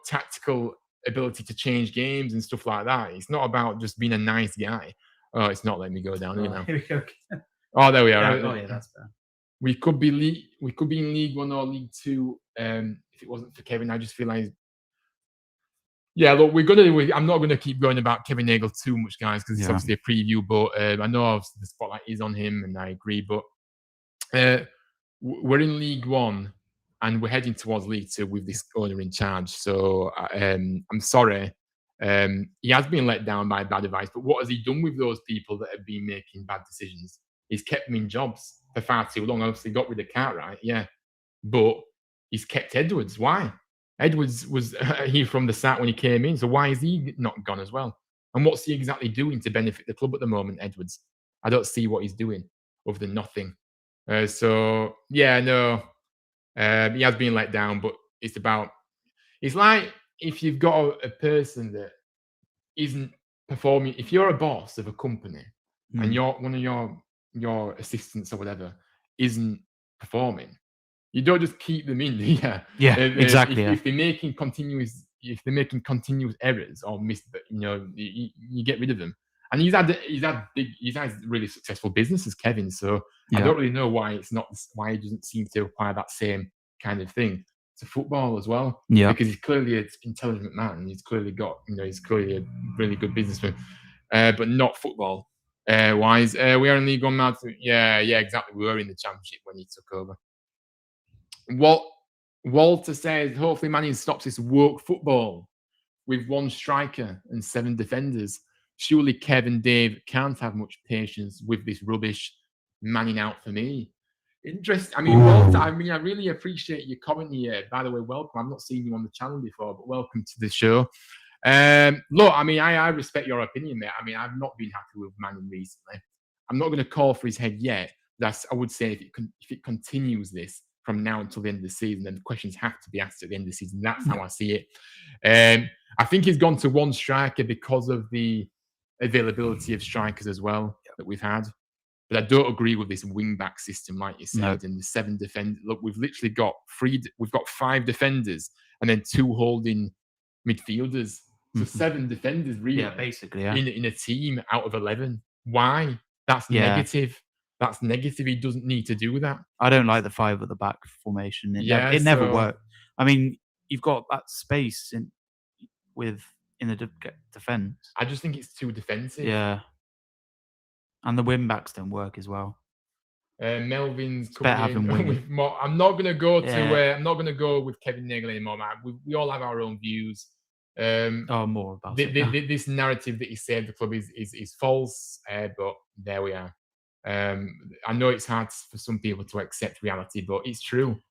tactical ability to change games and stuff like that. It's not about just being a nice guy. Oh, it's not letting me go down here now. Here we go. Oh, there we are. Right. Oh, yeah, that's fair. We could be in League One or League Two. If it wasn't for Kevin, I just feel like. Yeah, look, I'm not gonna keep going about Kevin Nagle too much, guys, because it's obviously a preview. But I know obviously the spotlight is on him, and I agree. But we're in League One, and we're heading towards League Two with this owner in charge. So I'm sorry. He has been let down by bad advice, but what has he done with those people that have been making bad decisions? He's kept them in jobs for far too long. Obviously, got rid of Cartwright, but he's kept Edwards. Why? Edwards was here from the start when he came in, so why is he not gone as well? And what's he exactly doing to benefit the club at the moment, Edwards? I don't see what he's doing other than nothing. He has been let down, but it's like if you've got a person that isn't performing. If you're a boss of a company and one of your assistants or whatever isn't performing, you don't just keep them in. Exactly. If they're making continuous errors or you get rid of them. And he's had really successful businesses, Kevin. So I don't really know why he doesn't seem to apply that same kind of thing to football as well. Yeah, because he's clearly an intelligent man. He's clearly got he's clearly a really good businessman, but not football wise. We are in League One now. Yeah, exactly. We were in the Championship when he took over. Walter says, hopefully Man United stops this woke football with one striker and 7 defenders. Surely Kev and Dave can't have much patience with this rubbish manning out for me. Interesting. Walter, I really appreciate your comment here. By the way, welcome. I've not seen you on the channel before, but welcome to the show. Look, I respect your opinion, mate. I've not been happy with Manning recently. I'm not going to call for his head yet. I would say if it continues this from now until the end of the season, then the questions have to be asked at the end of the season. That's how I see it. I think he's gone to one striker because of the availability of strikers as well that we've had. But I don't agree with this wing-back system, like you said, and the 7 defenders. Look, we've literally got 5 defenders and then 2 holding midfielders. So 7 defenders, really. Yeah, basically, in a team out of 11. Why? That's negative. that's negative. He doesn't need to do that. I don't like the 5 at the back formation. It never so- worked. I mean, you've got that space in the defense. I just think it's too defensive. Yeah. And the wing backs don't work as well. Melvin's better having coming in wing. with more. I'm not gonna go Yeah. I'm not gonna go with Kevin Nagle anymore, man. We all have our own views. More about it. now. This narrative that he saved the club is false, but there we are. I know it's hard for some people to accept reality, but it's true.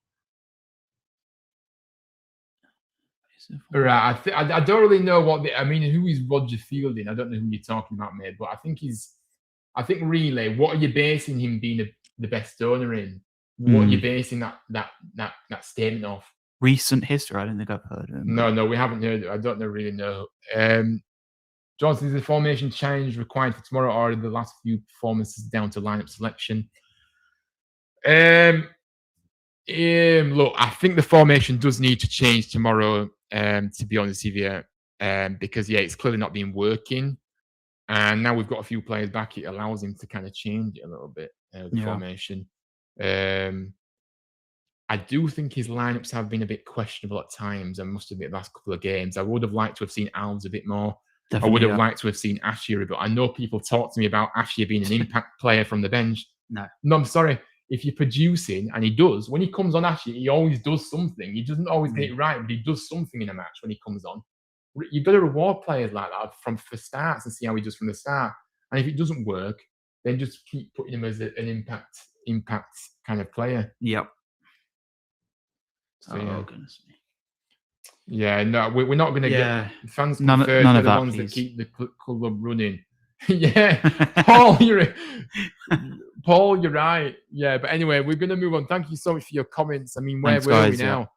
Right, I don't really know who is Roger Fielding? I don't know who you're talking about, mate. But I think really, what are you basing him being the best owner in? What are you basing that statement off? Recent history. I don't think I've heard of him. No, we haven't heard it. I don't really know. Johnson, is the formation change required for tomorrow, or are the last few performances down to lineup selection? Look, I think the formation does need to change tomorrow. To be honest with you, because it's clearly not been working, and now we've got a few players back. It allows him to kind of change it a little bit. The formation. I do think his lineups have been a bit questionable at times. I must admit, the last couple of games, I would have liked to have seen Alves a bit more. Definitely, I would have liked to have seen Ashia, but I know people talk to me about Ashia being an impact player from the bench. No, I'm sorry. If you're producing, and he does, when he comes on Ashia, he always does something. He doesn't always get it right, but he does something in a match when he comes on. You've got to reward players like that for starts and see how he does from the start. And if it doesn't work, then just keep putting him as an impact kind of player. Yep. So, goodness me. Yeah, no, we're not going to get fans. None of the that, ones please. that keep the club running. Yeah, Paul, you're right. Yeah, but anyway, we're going to move on. Thank you so much for your comments. I mean, where were we now?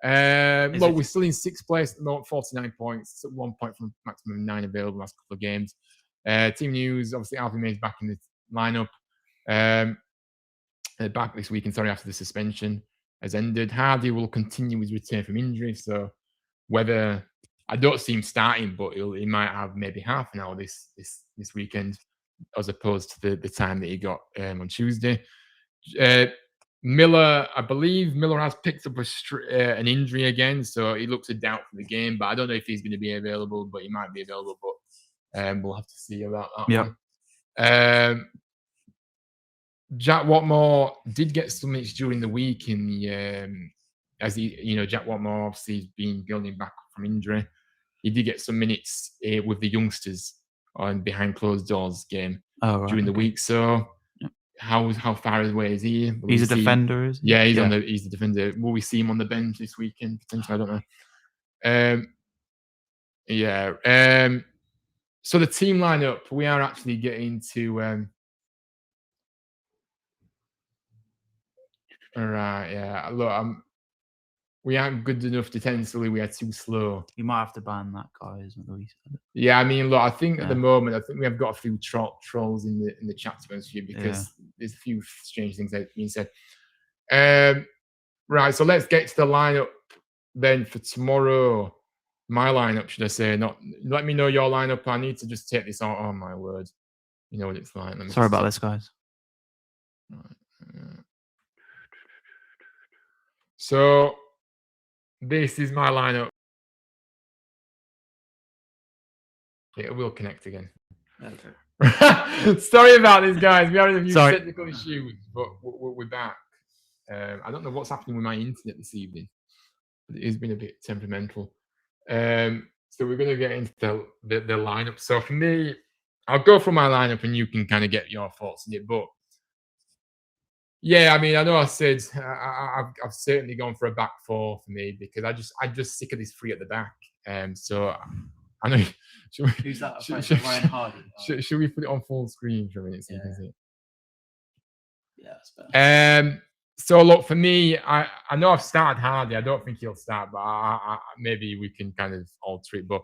Look, we're still in 6th place at the moment, 49 points. It's at 1 point from maximum 9 available last couple of games. Team news, obviously, Alfie May's back in the lineup. Back this weekend, after the suspension has ended. Hardy will continue his return from injury. So whether I don't see him starting, but he might have maybe half an hour this weekend, as opposed to the time that he got on Tuesday. Miller, I believe Miller has picked up an injury again, so he looks a doubt for the game. But I don't know if he's going to be available, but he might be available. But we'll have to see about that one. Jack Watmore did get some minutes during the week in the Jack Watmore obviously has been building back from injury. He did get some minutes with the youngsters on behind closed doors game during the week. So how far away is he? He's a defender, isn't he? Yeah, he's a defender. Will we see him on the bench this weekend? Potentially, I don't know. So the team lineup, we are actually getting to. All right, yeah. Look, we aren't good enough defensively. We are too slow. You might have to ban that guy, isn't it? Yeah, I mean, look, I think at the moment, I think we have got a few trolls in the chat to answer you because there's a few strange things that have been said. Right, so let's get to the lineup then for tomorrow. My lineup, should I say? Not. Let me know your lineup. I need to just take this out. Oh my word! You know what it's like. Sorry about this, guys. Right. So this is my lineup. It will connect again. Okay. Sorry about this, guys. We had a few technical issues, but we're back. I don't know what's happening with my internet this evening, but it has been a bit temperamental. So we're going to get into the lineup. So for me, I'll go for my lineup, and you can kind of get your thoughts on it. But yeah, I mean, I know I said I've certainly gone for a back 4 for me because I'm just sick of this 3 at the back. So I know. Who's that? Ryan Hardy. Should we put it on full screen for a minute so you can see it? Yeah, that's better. So look, for me, I know I've started Hardy. I don't think he'll start, but maybe we can kind of alter it. But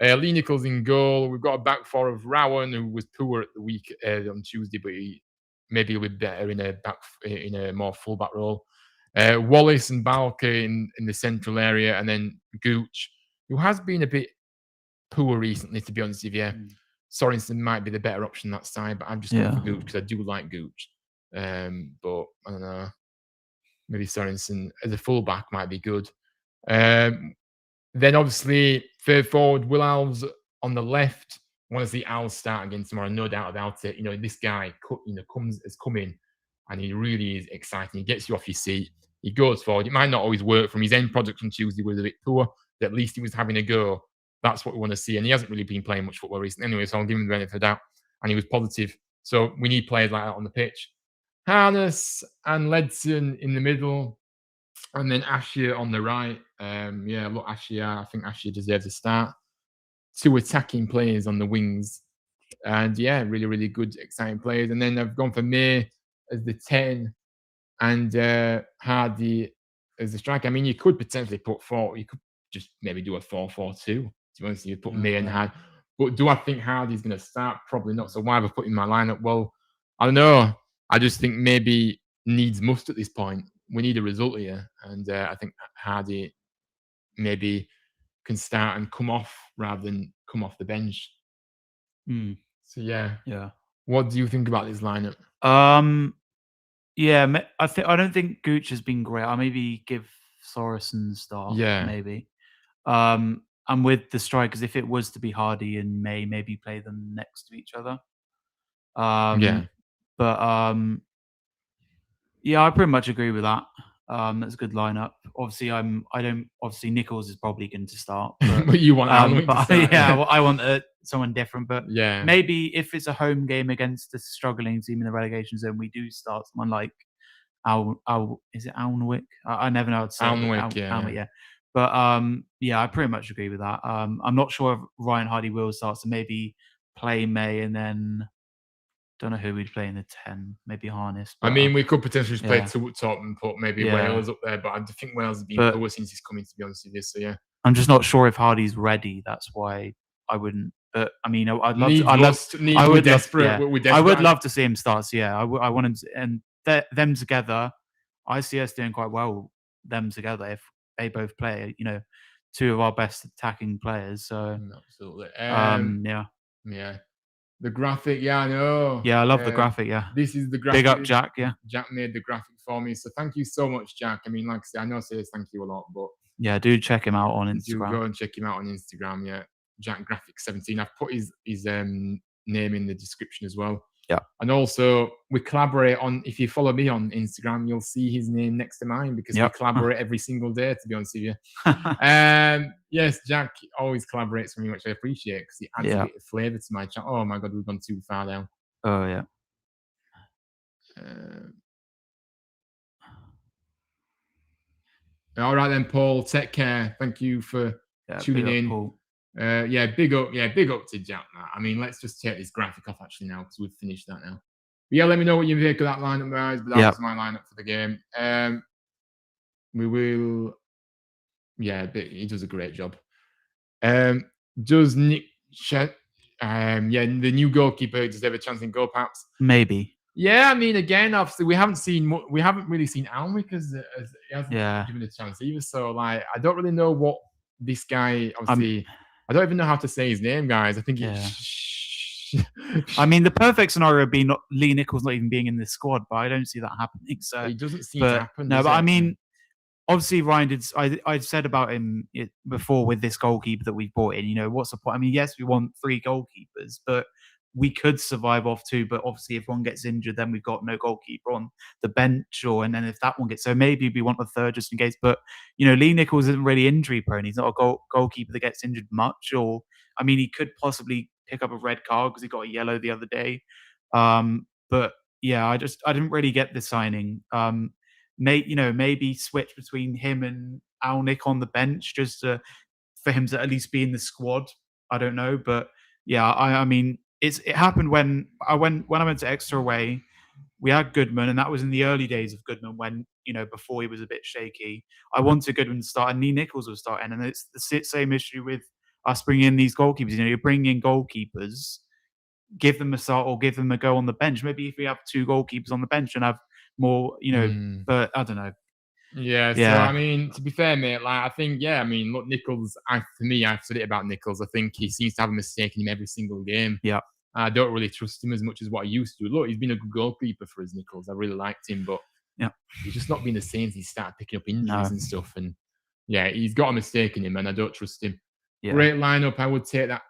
Lee Nichols in goal. We've got a back 4 of Rowan, who was poor at the week on Tuesday, but maybe he'll be better in a more full-back role. Wallace and Balker in the central area, and then Gooch, who has been a bit poor recently, to be honest with you. Sorensen might be the better option that side, but I'm just going for Gooch because I do like Gooch. But I don't know. Maybe Sorensen as a fullback might be good. Then obviously third forward, Will Alves on the left. I want to see Alves start again tomorrow, no doubt about it. This guy has come in and he really is exciting. He gets you off your seat. He goes forward. It might not always work from his end product on Tuesday was a bit poor, but at least he was having a go. That's what we want to see. And he hasn't really been playing much football recently anyway, so I'll give him the benefit of the doubt. And he was positive. So we need players like that on the pitch. Harness and Ledson in the middle. And then Ashia on the right. Look, Ashia, I think Ashia deserves a start. 2 attacking players on the wings. And really, really good, exciting players. And then I've gone for May as the 10 and Hardy as the striker. I mean, you could potentially you could just maybe do a 4-4-2. To be honest, you put May and Hardy. But do I think Hardy's going to start? Probably not. So why have I put in my lineup? Well, I don't know. I just think maybe needs must at this point. We need a result here. And I think Hardy maybe can start and come off rather than come off the bench. So Yeah. What do you think about this lineup? I don't think Gooch has been great. I'll maybe give Sorensen the start. Maybe. And with the strikers, if it was to be Hardy and May, maybe play them next to each other. But I pretty much agree with that. That's a good lineup. Obviously, Obviously, Nichols is probably going to start. But you want Alnwick to start. I want someone different. But maybe if it's a home game against a struggling team in the relegation zone, we do start someone like is it Alnwick? I never know how to say Alnwick. Alnwick. But I pretty much agree with that. I'm not sure if Ryan Hardy will start, so maybe play May and then. Don't know who we'd play in the 10. Maybe Harness. I mean, we could potentially just play 2 at top and put maybe Wales up there, but I think Wales has been poor since he's coming, to be honest with you. So I'm just not sure if Hardy's ready. That's why I wouldn't. But I mean, I'd love to. I would love to see him start. So I want him to, and them together. I see us doing quite well. Them together, if they both play, 2 of our best attacking players. So absolutely. The graphic, I know. Yeah, I love the graphic, This is the graphic. Big up, Jack, Jack made the graphic for me. So thank you so much, Jack. I mean, like I said, I know I say thank you a lot, but... Yeah, do check him out on Instagram. Do go and check him out on Instagram, Jack Graphic 17. I've put his name in the description as well. Yeah. And also, we collaborate on... If you follow me on Instagram, you'll see his name next to mine because we collaborate every single day, to be honest with you. Yes, Jack always collaborates with me, which I appreciate because he adds a bit of flavour to my chat. Oh my God, we've gone too far down. Oh, yeah. All right then, Paul. Take care. Thank you for tuning in. Paul. Big up to Jack. I mean, let's just take this graphic off actually now because we've finished that now. But let me know what you think of that lineup, guys. But that was my lineup for the game. We will. He does a great job. Does Nick the new goalkeeper deserve a chance in goal, perhaps? Maybe. Yeah, I mean, again, obviously, we haven't really seen Alnwick as he hasn't given a chance either. So, I don't really know what this guy. Obviously, I don't even know how to say his name, guys. I think I mean, the perfect scenario would be Lee Nichols not even being in this squad, but I don't see that happening. So it doesn't seem to happen. No, but I mean, obviously Ryan did. I said about him before with this goalkeeper that we brought in. What's the point? I mean, yes, we want 3 goalkeepers, but we could survive off 2. But obviously, if one gets injured, then we've got no goalkeeper on the bench, and then if that one gets, so maybe we want a 3rd just in case. But Lee Nichols isn't really injury prone. He's not a goalkeeper that gets injured much. Or I mean, he could possibly pick up a red card because he got a yellow the other day. But I didn't really get the signing. Maybe switch between him and Alnwick on the bench just for him to at least be in the squad. I don't know, but I mean, it happened when I went to Exeter away. We had Goodman, and that was in the early days of Goodman when before he was a bit shaky. I wanted Goodman to start, and Lee Nichols was starting, and it's the same issue with us bringing in these goalkeepers. You're bringing in goalkeepers, give them a start or give them a go on the bench. Maybe if we have 2 goalkeepers on the bench and have more, but I don't know. Yeah. So I mean, to be fair, mate, I think, I mean, look, Nichols. For me, I've said it about Nichols. I think he seems to have a mistake in him every single game. Yeah. I don't really trust him as much as what I used to. Look, he's been a good goalkeeper for us, Nichols. I really liked him, but he's just not been the same since he started picking up injuries and stuff. And yeah, he's got a mistake in him, and I don't trust him. Yeah. Great lineup. I would take that.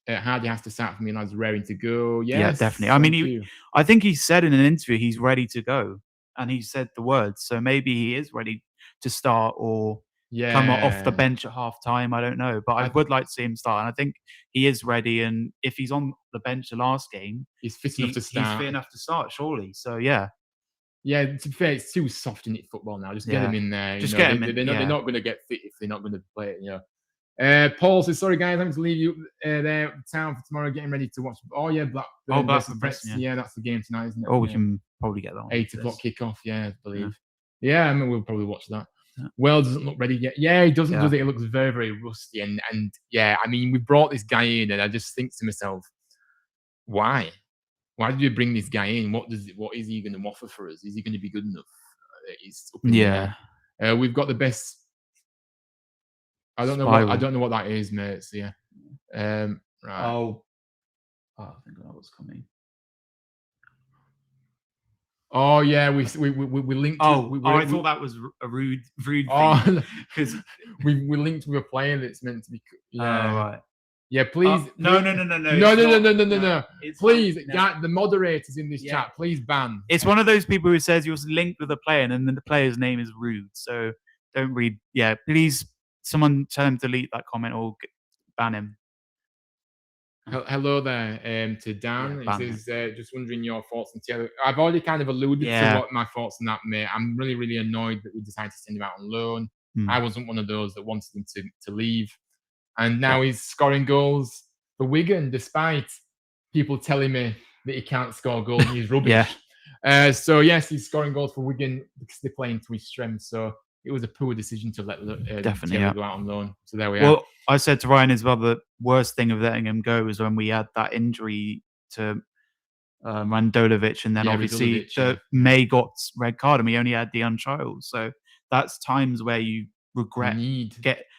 Hardy has to start for me, lads. Raring to go. Yes, yeah, definitely. I mean, I think he said in an interview he's ready to go, and he said the words. So maybe he is ready to start or come off the bench at half time. I don't know, but I would like to see him start, and I think he is ready. And if he's on the bench the last game, he's fit enough to start. He's fit enough to start, surely. So yeah. Yeah, to be fair, it's too soft in it football now. Just get him in there. Just get him in. They're not going to get fit if they're not going to play it. You know. Paul says, "Sorry guys, I'm going to leave you there at town for tomorrow. Getting ready to watch. Oh yeah, Blackburn versus Preston. Yeah, that's the game tonight, isn't it? Oh, we can probably get that on. 8 o'clock kickoff. Yeah, I believe. Yeah, I mean we'll probably watch that. Well, doesn't look ready yet. Yeah, he doesn't. Does it? It looks very, very rusty. And yeah, I mean we brought this guy in, and I just think to myself, why? Why did you bring this guy in? What is he going to offer for us? Is he going to be good enough? It's up in the air. We've got the best. I don't know what that is, mate. So yeah. Right. Oh, I think I know what's coming. Oh yeah, we linked. I thought that was a rude thing because we linked with a player that's meant to be. Yeah. Right. Yeah, please. No. Please, the moderators in this chat, please ban. It's one of those people who says you're linked with a player and then the player's name is rude. So don't read. Yeah, please, someone tell him to delete that comment or ban him. Hello there to Dan. He says, just wondering your thoughts on Taylor. I've already kind of alluded to what my thoughts on that, mate. I'm really, really annoyed that we decided to send him out on loan. I wasn't one of those that wanted him to leave. And now he's scoring goals for Wigan, despite people telling me that he can't score goals. He's rubbish. So, yes, he's scoring goals for Wigan because they're playing to his strengths. So, it was a poor decision to let Taylor go out on loan. So, there we are. Well, I said to Ryan as well, the worst thing of letting him go was when we had that injury to Randolovich. And then obviously May got red card and we only had Dion Childs. So, that's times where you regret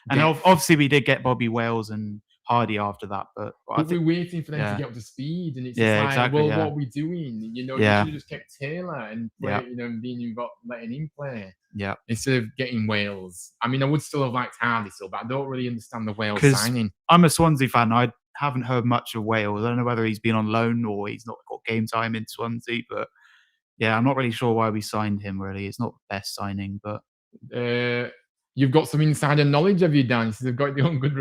obviously we did get Bobby Wales and Hardy after that, but we're waiting for them to get up to speed, and it's what are we doing? You should have just kept Taylor and being involved, letting him play. Yeah, instead of getting Wales. I mean, I would still have liked Hardy still, but I don't really understand the Wales signing. I'm a Swansea fan. I haven't heard much of Wales. I don't know whether he's been on loan or he's not got game time in Swansea, but yeah, I'm not really sure why we signed him. Really, it's not the best signing, but. You've got some insider knowledge, have you, Dan? They've got the own good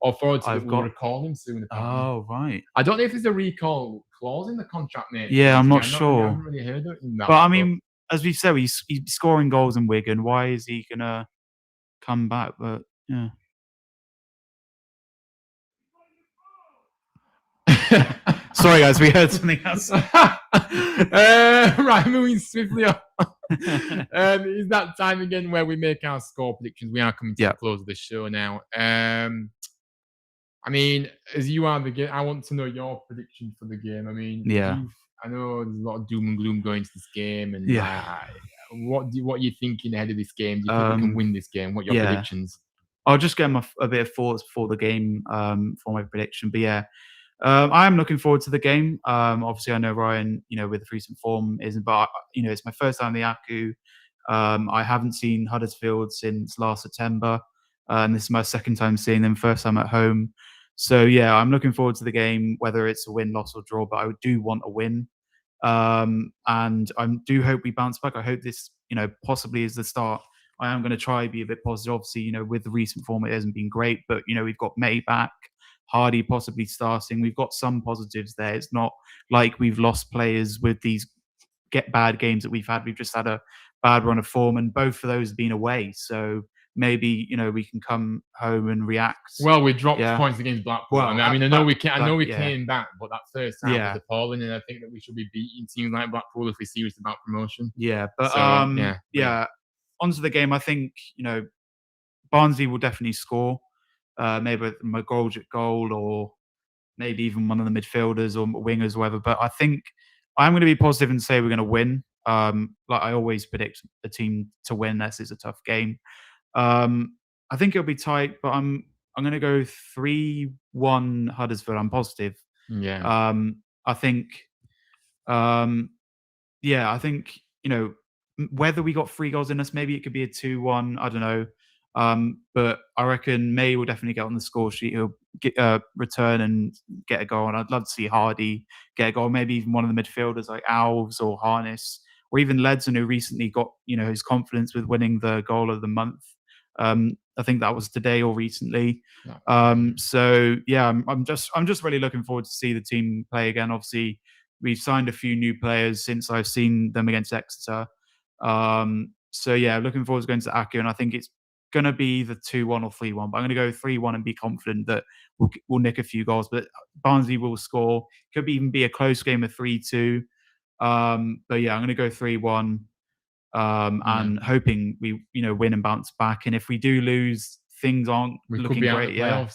authority that will recall him soon. Apparently. Oh, right. I don't know if there's a recall clause in the contract, mate. Yeah, I'm not sure. I haven't really heard of that. But I mean, as we said, he's scoring goals in Wigan. Why is he going to come back? But yeah. Sorry, guys, we heard something else. Right, moving swiftly on. It's that time again where we make our score predictions. We are coming to the close of the show now. I mean, as you are the game, I want to know your prediction for the game. I mean, I know there's a lot of doom and gloom going to this game, and what are you thinking ahead of this game? Do you think we can win this game? What are your predictions? I'll just get a bit of thoughts before the game for my prediction. But yeah, I am looking forward to the game. Obviously, I know Ryan, with the recent form isn't, but it's my first time in the Aku. I haven't seen Huddersfield since last September, and this is my second time seeing them. First time at home, so yeah, I'm looking forward to the game, whether it's a win, loss, or draw. But I do want a win, and I do hope we bounce back. I hope this, possibly is the start. I am going to try be a bit positive. Obviously, with the recent form, it hasn't been great, but we've got May back. Hardy possibly starting. We've got some positives there. It's not like we've lost players with these bad games that we've had. We've just had a bad run of form, and both of those have been away. So maybe we can come home and react. Well, we dropped points against Blackpool. Well, I know we came back, but that first half was appalling, and I think that we should be beating teams like Blackpool if we're serious about promotion. Yeah, but onto the game. I think Barnsley will definitely score. Maybe with McGoldrick goal, or maybe even one of the midfielders or wingers, or whatever. But I think I'm going to be positive and say we're going to win. Like I always predict a team to win unless it's a tough game. I think it'll be tight, but I'm going to go 3-1 Huddersfield. I'm positive. Yeah. I think, I think, whether we got 3 goals in us, maybe it could be a 2-1. I don't know. But I reckon May will definitely get on the score sheet. He'll return and get a goal. And I'd love to see Hardy get a goal. Maybe even one of the midfielders like Alves or Harness, or even Ledson, who recently got, his confidence with winning the goal of the month. I think that was today or recently. So yeah, I'm just really looking forward to see the team play again. Obviously, we've signed a few new players since I've seen them against Exeter. So yeah, looking forward to going to Aku, and I think it's going to be the 2-1 or 3-1. But I'm going to go 3-1 and be confident that we'll nick a few goals. But Barnsley will score. Could even be a close game of 3-2. But yeah, I'm going to go 3-1. And hoping we, win and bounce back. And if we do lose, things aren't looking great.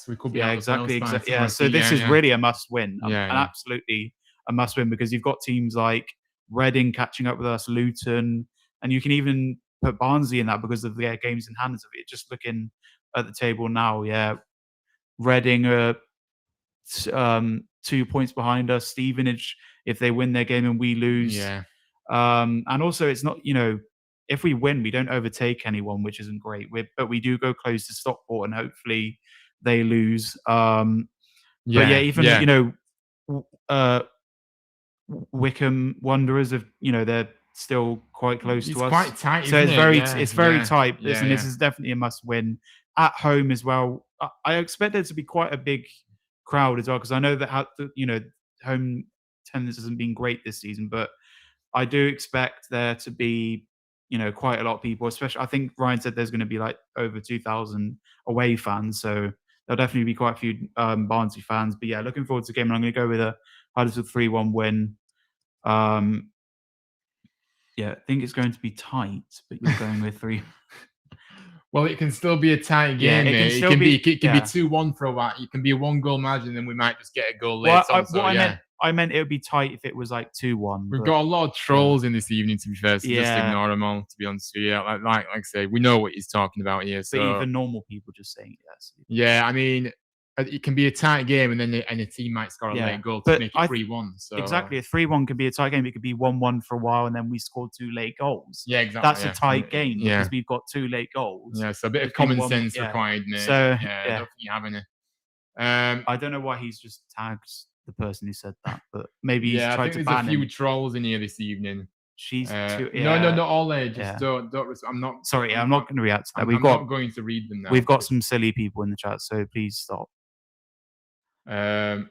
We could be out exactly. The yeah. So this is really a must win. An absolutely a must win, because you've got teams like Reading catching up with us, Luton, and you can even put Barnsley in that because of their games in hand of it. Just looking at the table now, Reading are 2 points behind us. Stevenage, if they win their game and we lose. And also it's not, if we win, we don't overtake anyone, which isn't great. But we do go close to Stockport, and hopefully they lose. Wickham Wanderers, they're still quite close to us. It's quite tight, so it's very tight. This is definitely a must win at home as well. I expect there to be quite a big crowd as well, because I know that home attendance hasn't been great this season, but I do expect there to be quite a lot of people. Especially, I think Ryan said there's going to be like over 2,000 away fans, so there'll definitely be quite a few Barnsley fans. But yeah, looking forward to the game, and I'm going to go with a Huddersfield 3-1 win. I think it's going to be tight, but you're going with 3. Well, it can still be a tight game. It can be 2-1 for a while. It can be a 1-goal margin, and then we might just get a goal later. I meant it would be tight if it was like 2-1. We've got a lot of trolls in this evening, to be fair, so just ignore them all, to be honest with you. Like I say, we know what he's talking about here. So. But even normal people just saying yes. Yeah, I mean, it can be a tight game, and then a team might score a late goal to make it 3-1. So. Exactly, a 3-1 could be a tight game. It could be 1-1 for a while, and then we scored 2 late goals. Yeah, exactly. That's a tight game because we've got 2 late goals. Yeah, so a bit of common sense required. So I don't think you have any. I don't know why he's just tagged the person who said that, but maybe he's tried to ban him. There's a few trolls in here this evening. She's no, not all there. Just don't. I'm not. Sorry, I'm not going to react to that. I'm not going to read them now. We've got some silly people in the chat, so please stop. I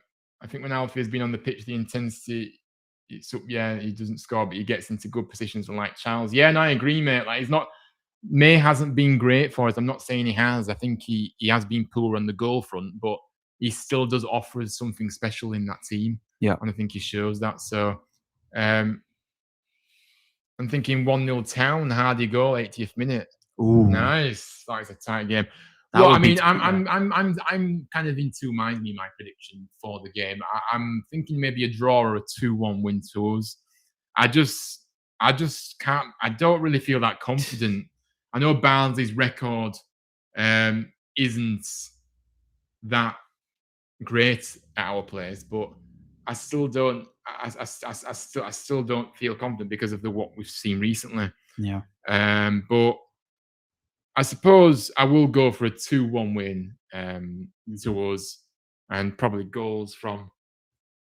think when Alfie's been on the pitch, the intensity, it's up. Yeah, he doesn't score, but he gets into good positions, unlike Charles. Yeah, no, I agree, mate. Like, he's not. May hasn't been great for us. I'm not saying he has. I think he has been poor on the goal front, but he still does offer us something special in that team. Yeah, and I think he shows that. So, I'm thinking 1-0 Town, Hardy goal, 80th minute. Ooh, nice. That is a tight game. Well, I mean, I'm kind of in two minds in my prediction for the game. I'm thinking maybe a draw or a 2-1 win to us. I just can't. I don't really feel that confident. I know Barnsley's record isn't that great at our place, but I still don't. I still don't feel confident because of what we've seen recently. Yeah. But I suppose I will go for a 2-1 win to us, and probably goals from.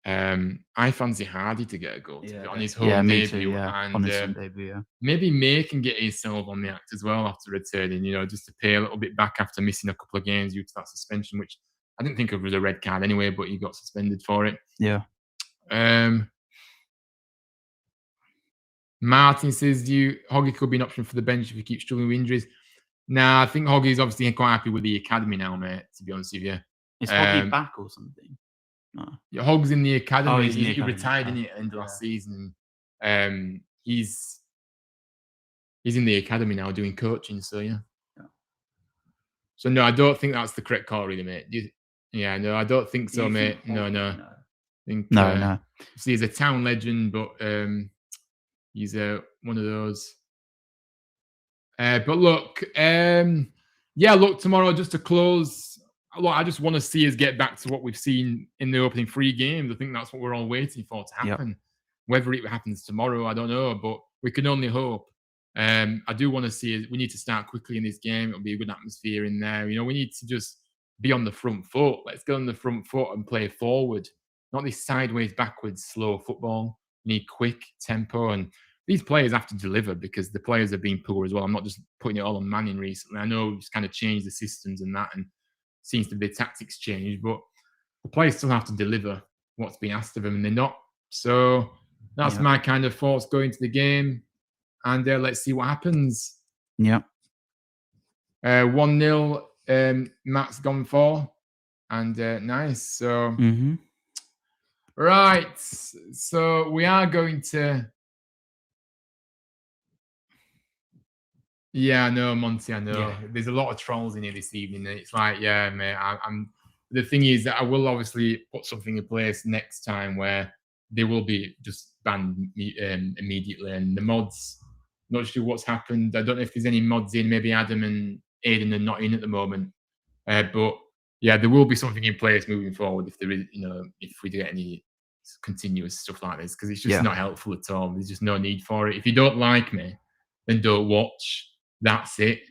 I fancy Hardy to get a goal on his home debut, and maybe May can get himself on the act as well after returning. Just to pay a little bit back after missing a couple of games due to that suspension, which I didn't think of as a red card anyway, but he got suspended for it. Yeah. Martin says, Hoggy could be an option for the bench if he keeps struggling with injuries? Nah, I think Hoggy's obviously quite happy with the academy now, mate, to be honest with you. Is Hoggy back or something? No. Yeah, Hog's in the academy. He retired in the end of last season. He's in the academy now doing coaching, so yeah. So no, I don't think that's the correct call, really, mate. No, I don't think so, mate. No. I think, no. See, he's a town legend, but he's one of those. But look, tomorrow, just to close Look, I just want to see us get back to what we've seen in the opening 3 games. I think that's what we're all waiting for to happen. Yep. Whether it happens tomorrow, I don't know, but we can only hope. I do want to see we need to start quickly in this game. It'll be a good atmosphere in there. You know, we need to just be on the front foot. Let's go on the front foot and play forward, not this sideways, backwards, slow football. We need quick tempo, and these players have to deliver because the players have been poor as well. I'm not just putting it all on Manning recently. I know he's kind of changed the systems and that, and seems to be tactics change, but the players still have to deliver what's been asked of them, and they're not. So that's my kind of thoughts going to the game, and let's see what happens. Yeah. 1-0. Matt's gone for, and nice. So right. So we are going to. Yeah, I know, Monty. I know. Yeah. There's a lot of trolls in here this evening, and it's like, yeah, mate. I'm. The thing is that I will obviously put something in place next time where they will be just banned immediately, and the mods. Not sure what's happened. I don't know if there's any mods in. Maybe Adam and Aiden are not in at the moment, but yeah, there will be something in place moving forward if there is, if we get any continuous stuff like this, because it's just not helpful at all. There's just no need for it. If you don't like me, then don't watch. That's it.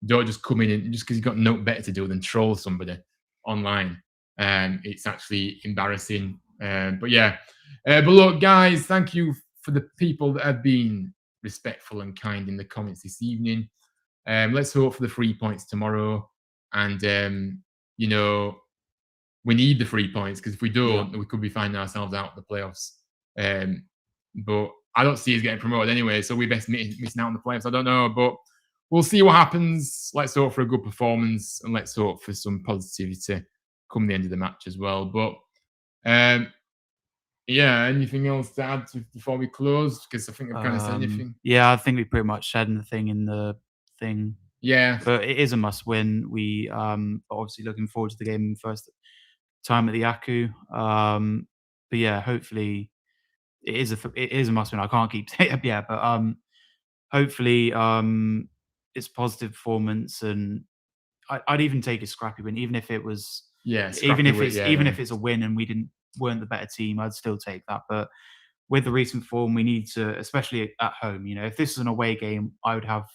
Don't just come in and just because you've got no better to do than troll somebody online. It's actually embarrassing. But yeah. But look, guys, thank you for the people that have been respectful and kind in the comments this evening. Let's hope for the 3 points tomorrow. And, we need the 3 points because if we don't, we could be finding ourselves out of the playoffs. But I don't see us getting promoted anyway, so we're best missing out on the playoffs. I don't know, but we'll see what happens. Let's hope for a good performance, and let's hope for some positivity come the end of the match as well. But anything else to add before we close? Because I think I've kind of said anything. Yeah, I think we pretty much said anything in the thing. Yeah, but it is a must-win. We are obviously looking forward to the game first time at the Aku. But yeah, hopefully. It is a must win. I can't keep saying it, but hopefully it's a positive performance, and I'd even take a scrappy win, even if it was even if it's a win and we weren't the better team, I'd still take that. But with the recent form, we need to, especially at home. If this is an away game, I would have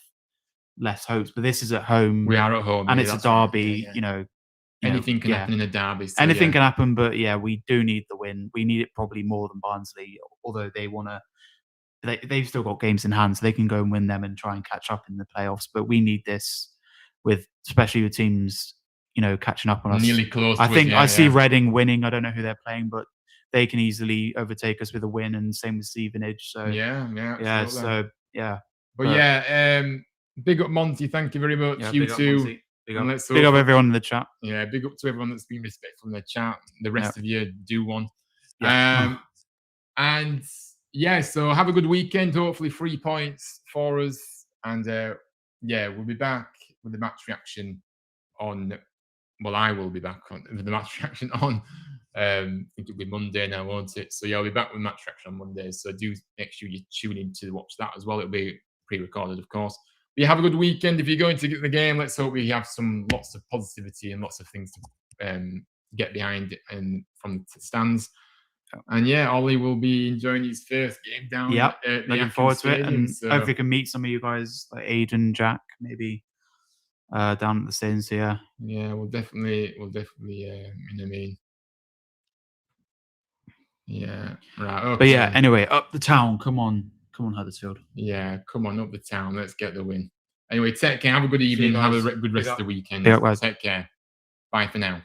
less hopes. But this is at home. We are at home, and it's a derby. Right. Anything can happen in a derby. So anything can happen, but yeah, we do need the win. We need it probably more than Barnsley, although they want to. They've still got games in hand, so they can go and win them and try and catch up in the playoffs. But we need this, especially with teams, catching up on us. Nearly close. I think I see Reading winning. I don't know who they're playing, but they can easily overtake us with a win, and same with Stevenage. So yeah. So yeah. But big up Monty. Thank you very much. You too. Big up everyone in the chat. Yeah, big up to everyone that's been respectful in the chat. The rest of you do one. And so have a good weekend. Hopefully 3 points for us. And we'll be back with the match reaction on. Well, I will be back with the match reaction on. I think it'll be Monday now, won't it? So I'll be back with match reaction on Monday. So do make sure you tune in to watch that as well. It'll be pre-recorded, of course. You have a good weekend. If you're going to get the game, let's hope we have lots of positivity and lots of things to get behind and from the stands. And Ollie will be enjoying his first game down. Looking forward to it, and hopefully can meet some of you guys like Aiden, Jack, maybe down at the stands. Yeah, we'll definitely. You know what I mean? Yeah, right. Okay. But anyway, up the town. Come on, Huddersfield. Yeah, come on up the town. Let's get the win. Anyway, take care. Have a good evening. Have a good rest of the weekend. Yeah, take care. Bye for now.